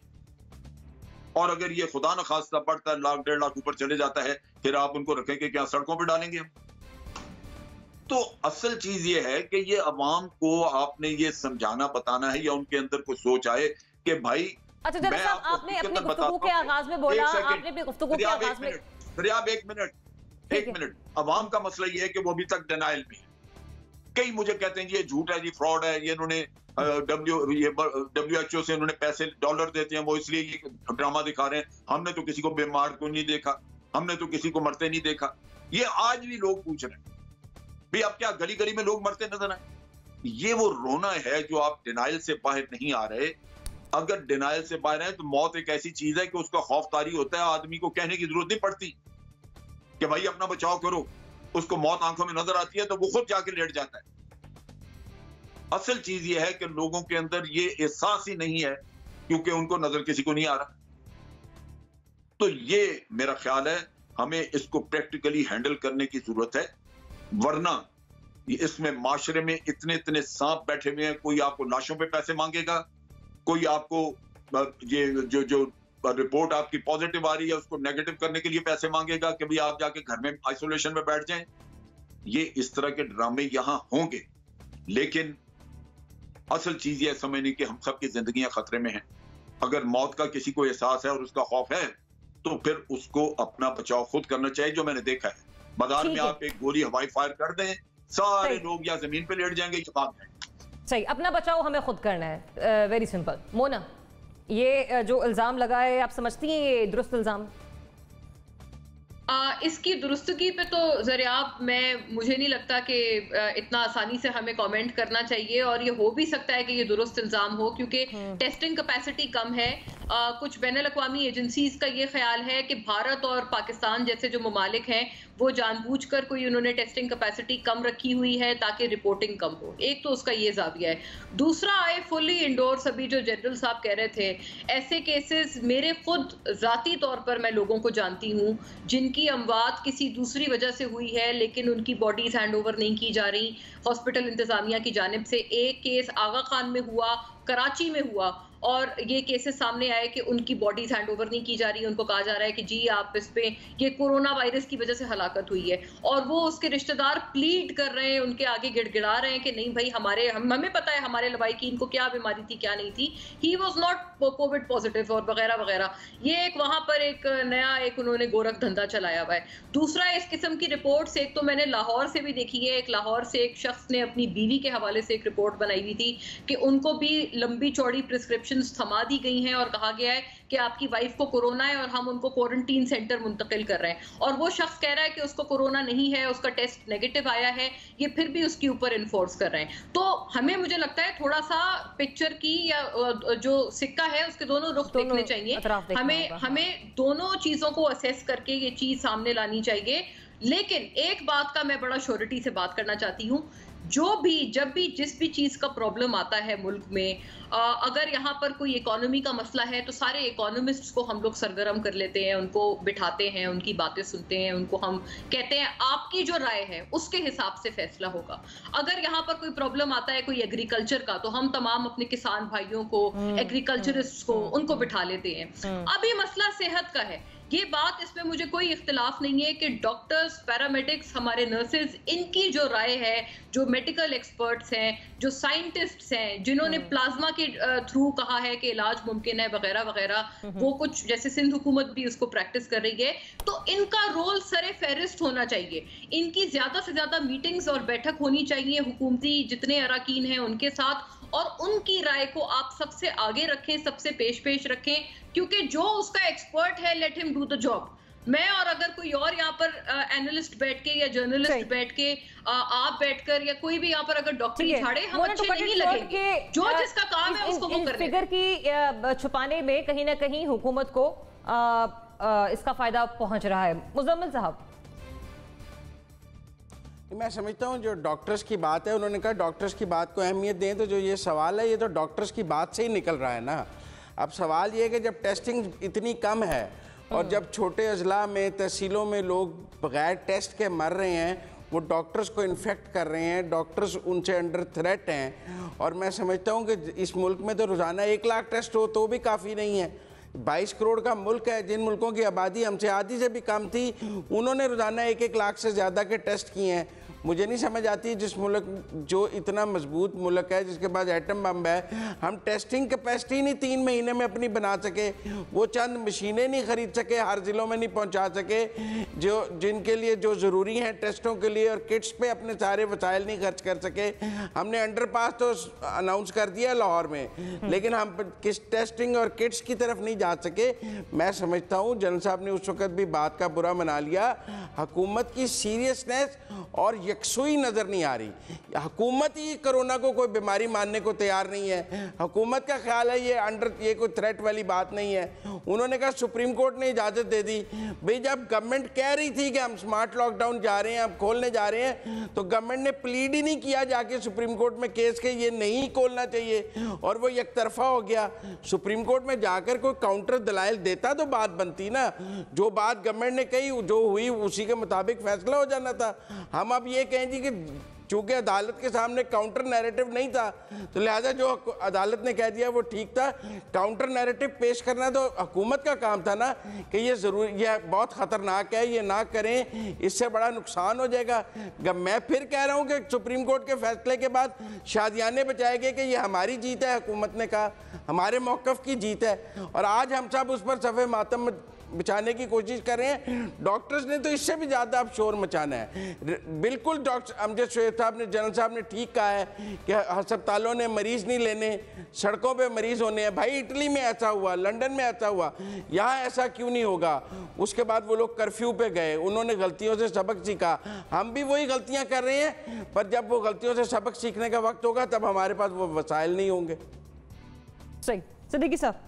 और अगर ये खुदा न खास्ता बढ़ता है, 1.5 लाख ऊपर चले जाता है, फिर आप उनको रखेंगे क्या? सड़कों पर डालेंगे हम। तो असल चीज ये है कि ये अवाम को आपने ये समझाना बताना है, या उनके अंदर कुछ सोच आए कि भाई। अच्छा जनरल साहब, आपने अपनी गुफ्तगू के आगाज में बोला, आपने अपनी गुफ्तगू के आगाज में, एक मिनट, अवाम का मसला ये है कि वो अभी तक डिनाइल में है। कई मुझे कहते हैं ये झूठ है, ये फ्रॉड है, ये इन्होंने WHO से उन्होंने पैसे डॉलर देते हैं, वो इसलिए ये ड्रामा दिखा रहे हैं। हमने तो किसी को बीमार को नहीं देखा, हमने तो किसी को मरते नहीं देखा। ये आज भी लोग पूछ रहे हैं भाई अब क्या गली गली में लोग मरते नजर आए? ये वो रोना है जो आप डिनाइल से बाहर नहीं आ रहे। अगर डिनाइल से बाहर आए तो मौत एक ऐसी चीज है कि उसका खौफ तारी होता है, आदमी को कहने की जरूरत नहीं पड़ती कि भाई अपना बचाव करो। उसको मौत आंखों में नजर आती है तो वो खुद जाके लेट जाता है। असल चीज ये है कि लोगों के अंदर ये एहसास ही नहीं है, क्योंकि उनको नजर किसी को नहीं आ रहा। तो ये मेरा ख्याल है हमें इसको प्रैक्टिकली हैंडल करने की जरूरत है, वरना इसमें माशरे में इतने सांप बैठे हुए हैं। कोई आपको लाशों पे पैसे मांगेगा, कोई आपको ये जो रिपोर्ट आपकी पॉजिटिव आ रही है उसको नेगेटिव करने के लिए पैसे मांगेगा कि भाई आप जाके घर में आइसोलेशन में बैठ जाएं। ये इस तरह के ड्रामे यहां होंगे, लेकिन असल चीज ये समझनी कि हम सब की जिंदगियां खतरे में हैं। अगर मौत का किसी को एहसास है और उसका खौफ है तो फिर उसको अपना बचाव खुद करना चाहिए। जो मैंने देखा है बाजार में, आप एक गोली हवाई फायर कर दें, सारे लोग या जमीन पे लेट जाएंगे या भाग जाएंगे। सही, अपना बचाव हमें खुद करना है। Very simple. मोना, ये जो इल्जाम लगा है, आप समझती हैं ये दुरुस्त इल्जाम? इसकी दुरुस्तगी पे तो ज़रियाब मुझे नहीं लगता कि इतना आसानी से हमें कमेंट करना चाहिए, और ये हो भी सकता है कि ये दुरुस्त इल्जाम हो क्योंकि टेस्टिंग कैपेसिटी कम है। कुछ बैनुल-अक़वामी एजेंसीज का ये ख्याल है कि भारत और पाकिस्तान जैसे जो ममालिक हैं वो जानबूझकर कोई उन्होंने टेस्टिंग कैपेसिटी कम रखी हुई है ताकि रिपोर्टिंग कम हो। एक तो उसका ये ज़ाविया है। दूसरा आए फुली इंडोर्स, अभी जो जनरल साहब कह रहे थे, ऐसे केसेस मेरे खुद ज़ाती तौर पर मैं लोगों को जानती हूँ जिनकी अमवात किसी दूसरी वजह से हुई है लेकिन उनकी बॉडीज हैंड ओवर नहीं की जा रही हॉस्पिटल इंतजामिया की जानिब से। एक केस आगा खान में हुआ, कराची में हुआ, और ये केसेस सामने आए कि उनकी बॉडीज हैंड ओवर नहीं की जा रही, उनको कहा जा रहा है कि जी आप इस पे ये कोरोना वायरस की वजह से हलाकत हुई है, और वो उसके रिश्तेदार प्लीड कर रहे हैं, उनके आगे गिड़गिड़ा रहे हैं कि नहीं भाई हमें पता है हमारे लवाई की इनको क्या बीमारी थी क्या नहीं थी, he was not Covid positive और वगैरह वगैरह। ये एक वहां पर एक नया एक उन्होंने गोरख धंधा चलाया हुआ है। दूसरा, इस किस्म की रिपोर्ट्स एक तो मैंने लाहौर से भी देखी है। एक लाहौर से एक शख्स ने अपनी बीवी के हवाले से एक रिपोर्ट बनाई हुई थी कि उनको भी लंबी चौड़ी प्रिस्क्रिप्शन थमा दी गई हैं और कहा गया है कि आपकी वाइफ को कोरोना है और हम उनको क्वारंटीन सेंटर मुंतकिल कर रहे हैं, और वो शख्स कह रहा है कि उसको कोरोना नहीं है, उसका टेस्ट नेगेटिव आया है, ये फिर भी उसके ऊपर इन्फोर्स कर रहे हैं। तो हमें मुझे लगता है थोड़ा सा पिक्चर की या जो सिक्का है उसके दोनों रुख देखने चाहिए। हमें दोनों चीजों को असेस करके ये चीज सामने लानी चाहिए। लेकिन एक बात का मैं बड़ा श्योरिटी से बात करना चाहती हूँ, जब भी जिस भी चीज का प्रॉब्लम आता है मुल्क में, अगर यहाँ पर कोई इकोनॉमी का मसला है तो सारे इकोनॉमिस्ट्स को हम लोग सरगर्म कर लेते हैं, उनको बिठाते हैं, उनकी बातें सुनते हैं, उनको हम कहते हैं आपकी जो राय है उसके हिसाब से फैसला होगा। अगर यहाँ पर कोई प्रॉब्लम आता है कोई एग्रीकल्चर का, तो हम तमाम अपने किसान भाइयों को, एग्रीकल्चरिस्ट को, उनको बिठा लेते हैं। अभी मसला सेहत का है, ये बात, इसमें मुझे कोई इख्तिलाफ नहीं है कि डॉक्टर्स, पैरामेडिक्स, हमारे नर्सेज, इनकी जो राय है, जो मेडिकल एक्सपर्ट्स हैं, जो साइंटिस्ट्स हैं, जिन्होंने प्लाज्मा के थ्रू कहा है कि इलाज मुमकिन है वगैरह वगैरह, वो कुछ जैसे सिंध हुकूमत भी उसको प्रैक्टिस कर रही है, तो इनका रोल सरे फहरिस्त होना चाहिए। इनकी ज्यादा से ज्यादा मीटिंग्स और बैठक होनी चाहिए हुकूमती जितने अराकीन हैं उनके साथ, और उनकी राय को आप सबसे आगे रखें, सबसे पेश रखें, क्योंकि जो उसका एक्सपर्ट है let him do the job. मैं और अगर कोई और यहाँ पर एनालिस्ट बैठ के या जर्नलिस्ट बैठ के, आप बैठकर या कोई भी यहाँ पर अगर डॉक्टरी झाड़े, हम अच्छे नहीं लगेंगे। जो जिसका काम है उसको वो कर। फिगर की छुपाने में कहीं ना कहीं हुकूमत को इसका फायदा पहुंच रहा है। मुजम्मिल साहब, मैं समझता हूँ जो डॉक्टर्स की बात है, उन्होंने कहा डॉक्टर्स की बात को अहमियत दें, तो जो ये सवाल है ये तो डॉक्टर्स की बात से ही निकल रहा है ना। अब सवाल ये है कि जब टेस्टिंग इतनी कम है और जब छोटे अजला में, तहसीलों में लोग बगैर टेस्ट के मर रहे हैं, वो डॉक्टर्स को इन्फेक्ट कर रहे हैं, डॉक्टर्स उनसे अंडर थ्रेट हैं, और मैं समझता हूँ कि इस मुल्क में तो रोज़ाना 1 लाख टेस्ट हो तो भी काफ़ी नहीं है। 22 करोड़ का मुल्क है, जिन मुल्कों की आबादी हमसे आधी से भी कम थी, उन्होंने रोज़ाना 1-1 लाख से ज़्यादा के टेस्ट किए हैं। मुझे नहीं समझ आती जिस मुल्क, जो इतना मजबूत मुल्क है, जिसके पास एटम बम है, हम टेस्टिंग कैपेसिटी नहीं 3 महीने में अपनी बना सके, वो चंद मशीनें नहीं खरीद सके, हर ज़िलों में नहीं पहुंचा सके, जो जिनके लिए जो ज़रूरी हैं टेस्टों के लिए, और किट्स पे अपने सारे वसाइल नहीं खर्च कर सके। हमने अंडरपास तो अनाउंस कर दिया लाहौर में, लेकिन हम किस टेस्टिंग और किट्स की तरफ नहीं जा सके। मैं समझता हूँ जनरल साहब ने उस वक़्त भी बात का बुरा मना लिया। हुकूमत की सीरियसनेस और यकसुई नज़र नहीं आ रही। हुकूमत ही कोरोना को कोई बीमारी मानने को तैयार नहीं है। हुकूमत का ख्याल है ये कोई थ्रेट वाली बात नहीं है। उन्होंने कहा सुप्रीम कोर्ट ने इजाज़त दे दी। भाई जब गवर्नमेंट कह रही थी कि हम स्मार्ट लॉकडाउन जा रहे हैं, हम खोलने जा रहे हैं, तो गवर्नमेंट ने प्लीड ही नहीं किया जाके सुप्रीम कोर्ट में केस के ये नहीं खोलना चाहिए, और वो एक तरफा हो गया। सुप्रीम कोर्ट में जाकर कोई काउंटर दलाइल देता तो बात बनती ना। जो बात गवर्नमेंट ने कही, जो हुई उसी के मुताबिक फैसला हो जाना था। हम अब ये कहें जी कि चूंकि अदालत के सामने काउंटर नैरेटिव नहीं था, तो लिहाजा जो अदालत ने कह दिया वो ठीक था। काउंटर नैरेटिव पेश करना तो हुकूमत का काम था ना, कि ये ज़रूर, ये बहुत ख़तरनाक है, ये ना करें, इससे बड़ा नुकसान हो जाएगा। मैं फिर कह रहा हूँ कि सुप्रीम कोर्ट के फैसले के बाद शादियाने बचाए गए कि ये हमारी जीत है, हुकूमत ने कहा हमारे मौक़िफ़ की जीत है, और आज हम सब उस पर सफ़े मातम बिछाने की कोशिश कर रहे हैं। डॉक्टर्स ने तो इससे भी ज़्यादा अब शोर मचाना है। बिल्कुल डॉक्टर अमजद शोएब साहब ने, जनरल साहब ने ठीक कहा है कि अस्पतालों ने मरीज़ नहीं लेने, सड़कों पे मरीज़ होने हैं। भाई इटली में ऐसा हुआ, लंदन में ऐसा हुआ, यहाँ ऐसा क्यों नहीं होगा? उसके बाद वो लोग कर्फ्यू पे गए, उन्होंने गलतियों से सबक सीखा। हम भी वही गलतियाँ कर रहे हैं, पर जब वो गलतियों से सबक सीखने का वक्त होगा तब हमारे पास वो वसाइल नहीं होंगे। सही। सिद्दीकी साहब,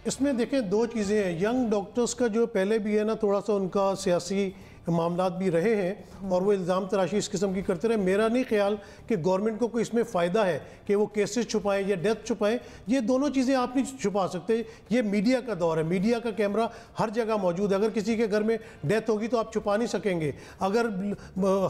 इसमें देखें दो चीज़ें हैं। यंग डॉक्टर्स का जो पहले भी है ना, थोड़ा सा उनका सियासी मामला भी रहे हैं और वो इल्ज़ाम तराशी इस किस्म की करते रहे। मेरा नहीं ख्याल कि गवर्नमेंट को कोई इसमें फ़ायदा है कि वो केसेस छुपाएं या डेथ छुपाएं। ये दोनों चीज़ें आप नहीं छुपा सकते। ये मीडिया का दौर है, मीडिया का कैमरा हर जगह मौजूद है। अगर किसी के घर में डेथ होगी तो आप छुपा नहीं सकेंगे। अगर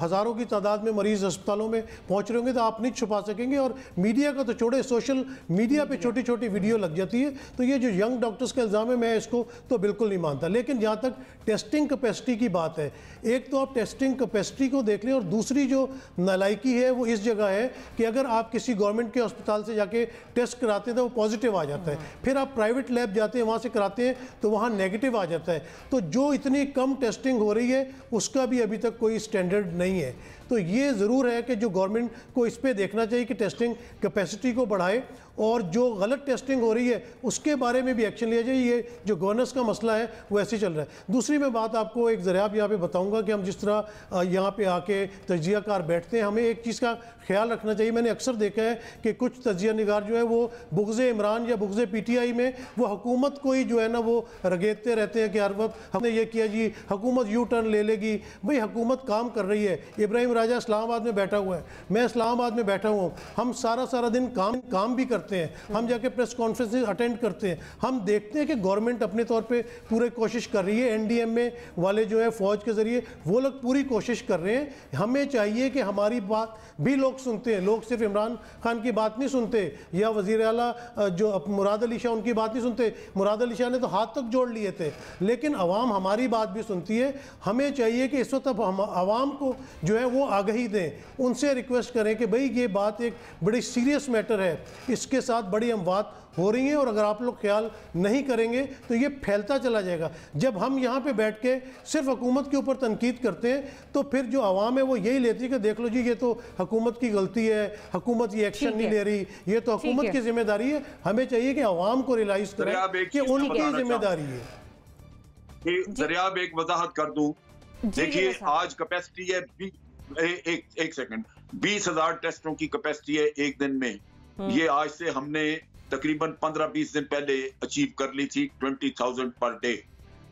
हज़ारों की तादाद में मरीज़ अस्पतालों में पहुँच रहे होंगे तो आप नहीं छुपा सकेंगे। और मीडिया का तो छोड़े, सोशल मीडिया पर छोटी छोटी वीडियो लग जाती है। तो ये जो यंग डॉक्टर्स का इल्ज़ाम है, मैं इसको तो बिल्कुल नहीं मानता। लेकिन जहाँ तक टेस्टिंग कैपेसिटी की बात है, एक तो आप टेस्टिंग कैपेसिटी को देख लें और दूसरी जो नालायकी है वो इस जगह है कि अगर आप किसी गवर्नमेंट के अस्पताल से जाके टेस्ट कराते हैं तो वो पॉजिटिव आ जाता है, फिर आप प्राइवेट लैब जाते हैं वहाँ से कराते हैं तो वहाँ नेगेटिव आ जाता है। तो जो इतनी कम टेस्टिंग हो रही है उसका भी अभी तक कोई स्टैंडर्ड नहीं है। तो ये ज़रूर है कि जो गवर्नमेंट को इस पे देखना चाहिए कि टेस्टिंग कैपेसिटी को बढ़ाए और जो गलत टेस्टिंग हो रही है उसके बारे में भी एक्शन लिया जाए। ये जो गवर्नेंस का मसला है वो ऐसे चल रहा है। दूसरी मैं बात आपको एक ज़रियाब यहाँ पे बताऊँगा कि हम जिस तरह यहाँ पे आके तज्जियाकार बैठते हैं, हमें एक चीज़ का ख्याल रखना चाहिए। मैंने अक्सर देखा है कि कुछ तज्जिया निगार जो है वो बुग़्ज़े इमरान या बुग़्ज़े PTI में वो हुकूमत को ही जो है ना वो रगेदते रहते हैं कि हर वक्त हमने ये किया जी, हुकूमत यू टर्न ले लेगी। भाई हुकूमत काम कर रही है। इब्राहिम राजा इस्लामाबाद में बैठा हुआ है, मैं इस्लामाबाद में बैठा हुआ हूँ। हम सारा दिन काम भी करते हैं, हम जाके प्रेस कॉन्फ्रेंसेस अटेंड करते हैं। हम देखते हैं कि गवर्नमेंट अपने तौर पे पूरे कोशिश कर रही है। NDMA वाले जो है फ़ौज के ज़रिए वो लोग पूरी कोशिश कर रहे हैं। हमें चाहिए कि हमारी बात भी लोग सुनते हैं। लोग सिर्फ इमरान खान की बात नहीं सुनते या वज़ीर आला जो मुराद अली शाह उनकी बात नहीं सुनते। मुराद अली शाह ने तो हाथ तक जोड़ लिए थे, लेकिन अवाम हमारी बात भी सुनती है। हमें चाहिए कि इस वक्त हम आवाम को जो है वो आगाही दें, उनसे रिक्वेस्ट करें कि भाई ये बात एक बड़ी सीरियस मैटर है, इसके साथ बड़ी अमवात हो रही हैं और अगर आप लोग ख्याल नहीं करेंगे तो ये फैलता चला जाएगा। जब हम यहाँ पे बैठ के सिर्फ हुकूमत के ऊपर तनकीद करते हैं तो फिर जो आवाम है वो यही लेती है कि देख लो जी ये तो हुकूमत की गलती है, हुकूमत ये एक्शन नहीं ले रही, ये तो हुकूमत की जिम्मेदारी है। हमें चाहिए कि आवाम को रियलाइज करें कि उनकी जिम्मेदारी है। दरियाब एक वजाहत कर दूं, देखिए आज कैपेसिटी है एक सेकंड 20,000 टेस्टों की कैपेसिटी है एक दिन में। ये आज से हमने तकरीबन 15-20 दिन पहले अचीव कर ली थी 20,000 पर डे।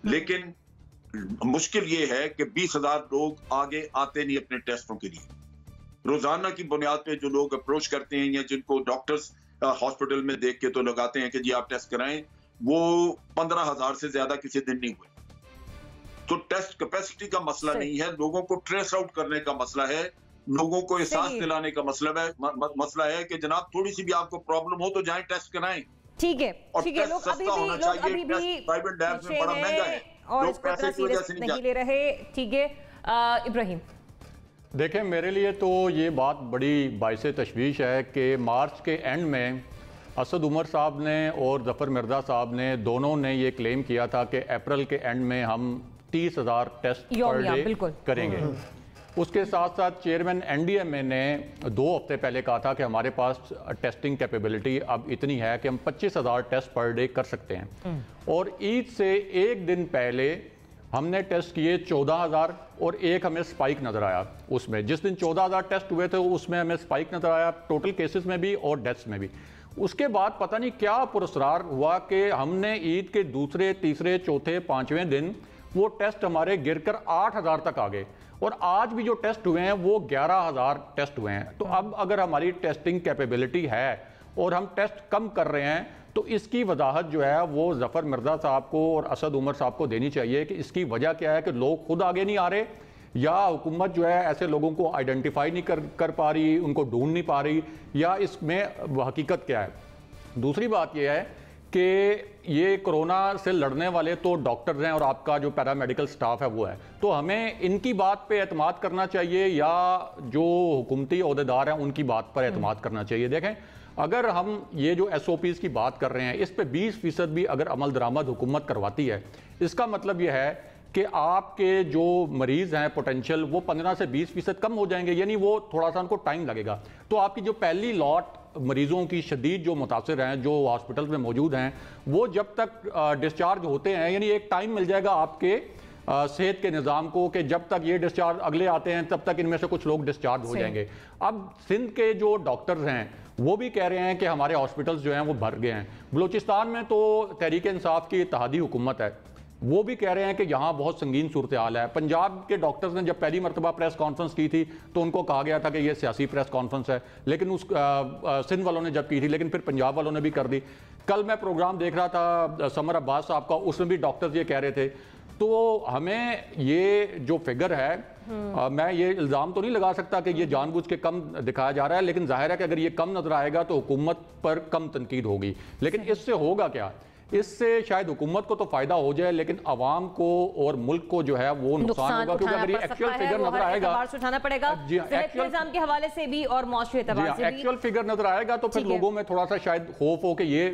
लेकिन मुश्किल ये है कि 20,000 लोग आगे आते नहीं अपने टेस्टों के लिए। रोजाना की बुनियाद पे जो लोग अप्रोच करते हैं या जिनको डॉक्टर्स हॉस्पिटल में देख के तो लगाते हैं कि जी आप टेस्ट कराएं, वो 15,000 से ज्यादा किसी दिन नहीं हुए। तो टेस्ट कैपेसिटी का मसला नहीं है, लोगों को ट्रेस आउट करने का मसला है, लोगों को एहसास दिलाने का मसला है कि जनाब थोड़ी सी भी आपको प्रॉब्लम हो तो जाएं टेस्ट कराएं। ठीक है, ठीक है। लोग अभी भी प्राइवेट लैब में बड़ा महंगा है और इसको इतना सीरियस नहीं ले रहे। ठीक है इब्राहिम, देखें मेरे लिए तो ये बात बड़ी बाइसे तशवीश है कि मार्च के एंड में असद उमर साहब ने और जफ़र मिर्ज़ा साहब ने दोनों ने ये क्लेम किया था कि अप्रैल के एंड में हम 30,000 टेस्ट पर डे करेंगे। उसके साथ साथ चेयरमैन NDMA ने 2 हफ्ते पहले कहा था कि हमारे पास टेस्टिंग कैपेबिलिटी अब इतनी है कि हम 25,000 टेस्ट पर डे कर सकते हैं। और ईद से एक दिन पहले हमने टेस्ट किए 14,000 और एक हमें स्पाइक नज़र आया। उसमें जिस दिन 14,000 टेस्ट हुए थे उसमें हमें स्पाइक नज़र आया, टोटल केसेस में भी और डेथ्स में भी। उसके बाद पता नहीं क्या पुरस्कार हुआ कि हमने ईद के दूसरे, तीसरे, चौथे, 5वें दिन वो टेस्ट हमारे गिरकर 8,000 तक आ गए और आज भी जो टेस्ट हुए हैं वो 11,000 टेस्ट हुए हैं। तो अब अगर हमारी टेस्टिंग कैपेबिलिटी है और हम टेस्ट कम कर रहे हैं तो इसकी वजाहत जो है वो जफ़र मिर्ज़ा साहब को और असद उमर साहब को देनी चाहिए कि इसकी वजह क्या है कि लोग खुद आगे नहीं आ रहे या हुकूमत जो है ऐसे लोगों को आइडेंटिफाई नहीं कर पा रही, उनको ढूंढ नहीं पा रही, या इसमें हकीकत क्या है। दूसरी बात यह है कि ये कोरोना से लड़ने वाले तो डॉक्टर्स हैं और आपका जो पैरामेडिकल स्टाफ है वो है, तो हमें इनकी बात पे एतमाद करना चाहिए या जो हुकूमती अहदेदार हैं उनकी बात पर एतमाद करना चाहिए। देखें अगर हम ये जो SOPs की बात कर रहे हैं इस पे 20% भी अगर अमल दरामद हुकूमत करवाती है, इसका मतलब यह है कि आपके जो मरीज़ हैं पोटेंशियल वो 15 से 20% कम हो जाएंगे, यानी वो थोड़ा सा उनको टाइम लगेगा। तो आपकी जो पहली लॉट मरीज़ों की शदीद जो मुतासिर हैं जो हॉस्पिटल में मौजूद हैं वो जब तक डिस्चार्ज होते हैं, यानी एक टाइम मिल जाएगा आपके सेहत के निज़ाम को कि जब तक ये डिस्चार्ज अगले आते हैं तब तक इनमें से कुछ लोग डिस्चार्ज हो जाएंगे। अब सिंध के जो डॉक्टर्स हैं वो भी कह रहे हैं कि हमारे हॉस्पिटल्स जो हैं वो भर गए हैं। बलूचिस्तान में तो तहरीक इंसाफ की इत्तेहादी हुकूमत है, वो भी कह रहे हैं कि यहाँ बहुत संगीन सूरत हाल है। पंजाब के डॉक्टर्स ने जब पहली मरतबा प्रेस कॉन्फ्रेंस की थी तो उनको कहा गया था कि ये सियासी प्रेस कॉन्फ्रेंस है, लेकिन उस सिंध वालों ने जब की थी, लेकिन फिर पंजाब वालों ने भी कर दी। कल मैं प्रोग्राम देख रहा था समर अब्बास साहब का, उसमें भी डॉक्टर्स ये कह रहे थे। तो हमें ये जो फिगर है, मैं ये इल्ज़ाम तो नहीं लगा सकता कि ये जानबूझ के कम दिखाया जा रहा है, लेकिन जाहिर है कि अगर ये कम नजर आएगा तो हुकूमत पर कम तनकीद होगी। लेकिन इससे होगा क्या? इससे शायद हुकूमत को तो फायदा हो जाए, लेकिन आवाम को और मुल्क को जो है वो नुकसान होगा, क्योंकि अगर ये एक्चुअल फिगर नजर आएगा, उठाना पड़ेगा निज़ाम के हवाले से भी और मौसमी एतबार से भी एक्चुअल फिगर नजर आएगा तो फिर लोगों में थोड़ा सा शायद खौफ हो कि ये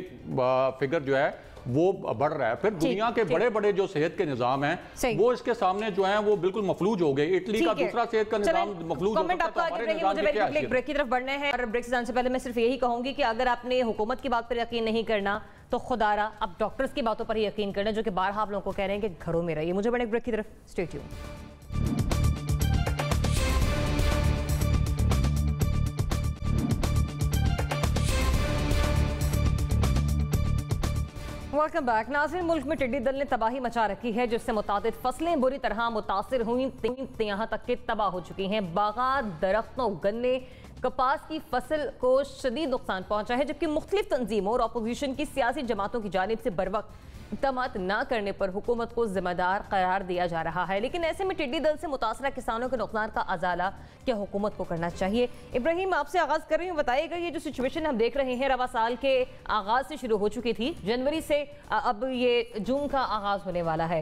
फिगर जो है वो बढ़ रहा है। फिर दुनिया के बड़े बड़े जो सेहत के निजाम हैं वो इसके सामने जो है वो बिल्कुल मफलूज हो गए। इटली का दूसरा सेहत का निजाम मफलूज हो सकता है, तो हमारे निजाम की क्या हैसियत? ब्रेक की तरफ बढ़ने हैं और ब्रेक से जाने से पहले मैं सिर्फ यही कहूंगी कि अगर आपने हुकूमत की बात पर यकीन नहीं करना तो खुदारा आप डॉक्टर्स की बातों पर ही यकीन करना, जो कि बारहा आप लोगों को कह रहे हैं कि घरों में रहिए। मुझे बड़े ब्रेक की तरफ स्टे ट्यून्ड। Welcome back. नाज़रीन, मुल्क में टिड्डी दल ने तबाही मचा रखी है, जिससे मुतादिद फसलें बुरी तरह मुतासिर हुई, यहाँ तक के तबाह हो चुकी हैं। बागात, दरख्तों, गन्ने, कपास की फसल को शदीद नुकसान पहुंचा है, जबकि मुख्तलिफ तंजीमों और अपोजिशन की सियासी जमातों की जानिब से बर वक्त इक़दामात न करने पर हुकूमत को जिम्मेदार करार दिया जा रहा है। लेकिन ऐसे में टिड्डी दल से मुतासरा किसानों के नुकसान का अजाला क्या हुकूमत को करना चाहिए? इब्राहिम, आपसे आगाज़ कर रही हूँ, बताइएगा ये जो सिचुएशन हम देख रहे हैं रवा साल के आगाज़ से शुरू हो चुकी थी, जनवरी से अब ये जून का आगाज़ होने वाला है,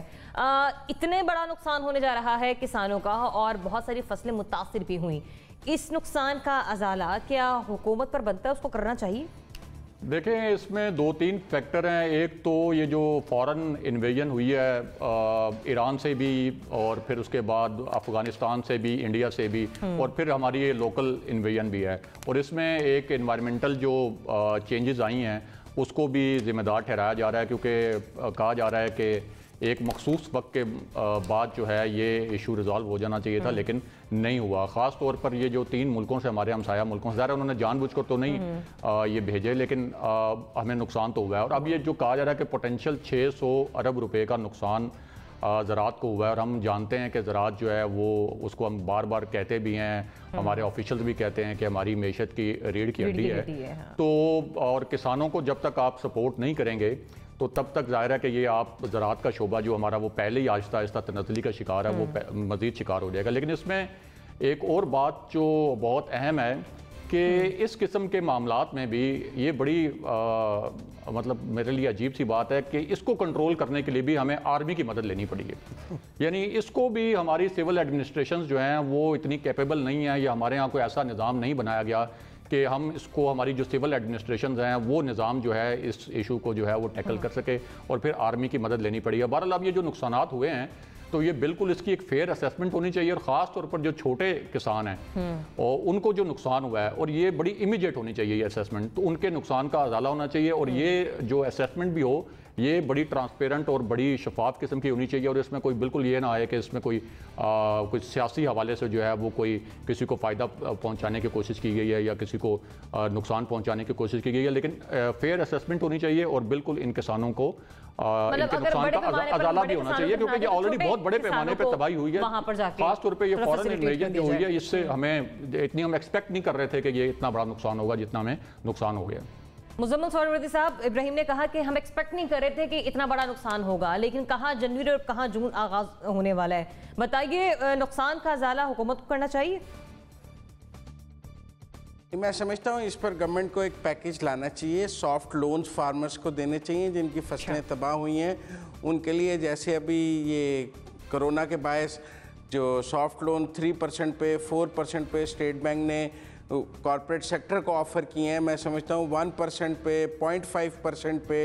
इतने बड़ा नुकसान होने जा रहा है किसानों का और बहुत सारी फसलें मुतासिर भी हुई। इस नुकसान का अजाला क्या हुकूमत पर बनता है, उसको करना चाहिए? देखें, इसमें दो तीन फैक्टर हैं। एक तो ये जो फॉरेन इन्वेजन हुई है ईरान से भी और फिर उसके बाद अफ़गानिस्तान से भी, इंडिया से भी, और फिर हमारी ये लोकल इन्वेजन भी है, और इसमें एक इन्वायरमेंटल जो चेंजेस आई हैं उसको भी ज़िम्मेदार ठहराया जा रहा है, क्योंकि कहा जा रहा है कि एक मखसूस वक्त के बाद जो है ये इशू रिजॉल्व हो जाना चाहिए था, लेकिन नहीं हुआ। ख़ास तौर पर ये जो तीन मुल्कों से, हमारे हमसाया मुल्कों से, ज़रा उन्होंने जानबूझकर तो नहीं ये भेजे, लेकिन हमें नुकसान तो हुआ है। और अब ये जो कहा जा रहा है कि पोटेंशियल 600 अरब रुपए का नुकसान ज़रात को हुआ है, और हम जानते हैं कि ज़रात जो है वो, उसको हम बार बार कहते भी हैं, हमारे ऑफिशियल्स भी कहते हैं कि हमारी मैशत की रीढ़ की हड्डी है। तो और किसानों को जब तक आप सपोर्ट नहीं करेंगे तो तब तक जाहिर है कि ये आप ज़रात का शोबा जो हमारा वो पहले ही आहिस्ता आहिस्ता तनज़्ज़ुली का शिकार है, वो मज़ीद शिकार हो जाएगा। लेकिन इसमें एक और बात जो बहुत अहम है कि इस किस्म के मामलात में भी ये बड़ी मतलब मेरे लिए अजीब सी बात है कि इसको कंट्रोल करने के लिए भी हमें आर्मी की मदद लेनी पड़ी है। यानी इसको भी हमारी सिविल एडमिनिस्ट्रेशन जो हैं वो इतनी कैपेबल नहीं है, या हमारे यहाँ कोई ऐसा निज़ाम नहीं बनाया गया कि हम इसको, हमारी जो सिविल एडमिनिस्ट्रेशन हैं वो निज़ाम जो है इस इशू को जो है वो टैकल कर सके, और फिर आर्मी की मदद लेनी पड़ी है। बहरहाल अब ये जो नुकसानात हुए हैं तो ये बिल्कुल इसकी एक फेयर असेसमेंट होनी चाहिए, और ख़ास तौर पर जो छोटे किसान हैं और उनको जो नुकसान हुआ है, और ये बड़ी इमीडिएट होनी चाहिए ये असेसमेंट, तो उनके नुकसान का अजाला होना चाहिए, और ये जो असेसमेंट भी हो ये बड़ी ट्रांसपेरेंट और बड़ी शफाफ किस्म की होनी चाहिए, और इसमें कोई बिल्कुल ये ना आए कि इसमें कोई सियासी हवाले से जो है वो कोई किसी को फ़ायदा पहुंचाने की कोशिश की गई है या किसी को नुकसान पहुंचाने की कोशिश की गई है। लेकिन फेयर असेसमेंट होनी चाहिए, और बिल्कुल इन किसानों को इनके नुकसान का अजाला भी होना चाहिए, क्योंकि ये ऑलरेडी बहुत बड़े पैमाने पर तबाही हुई है। खास तौर पर ये फॉरेन इन्वेजन जो हुई है, इससे हमें इतनी हम एक्सपेक्ट नहीं कर रहे थे कि ये इतना बड़ा नुकसान होगा जितना हमें नुकसान हो गया। मुज़म्मिल सरवरदी साहब, इब्राहिम ने कहा कि हम एक्सपेक्ट नहीं कर रहे थे कि इतना बड़ा नुकसान होगा, लेकिन कहाँ जनवरी और कहाँ जून आगाज होने वाला है। बताइए, नुकसान का अजाला हुकूमत को करना चाहिए? मैं समझता हूँ इस पर गवर्नमेंट को एक पैकेज लाना चाहिए, सॉफ्ट लोन्स फार्मर्स को देने चाहिए जिनकी फसलें तबाह हुई हैं उनके लिए। जैसे अभी ये कोरोना के बायस जो सॉफ्ट लोन 3% पे 4% पे स्टेट बैंक ने कॉर्पोरेट सेक्टर को ऑफ़र किए हैं, मैं समझता हूँ 1% पे 0.5% पे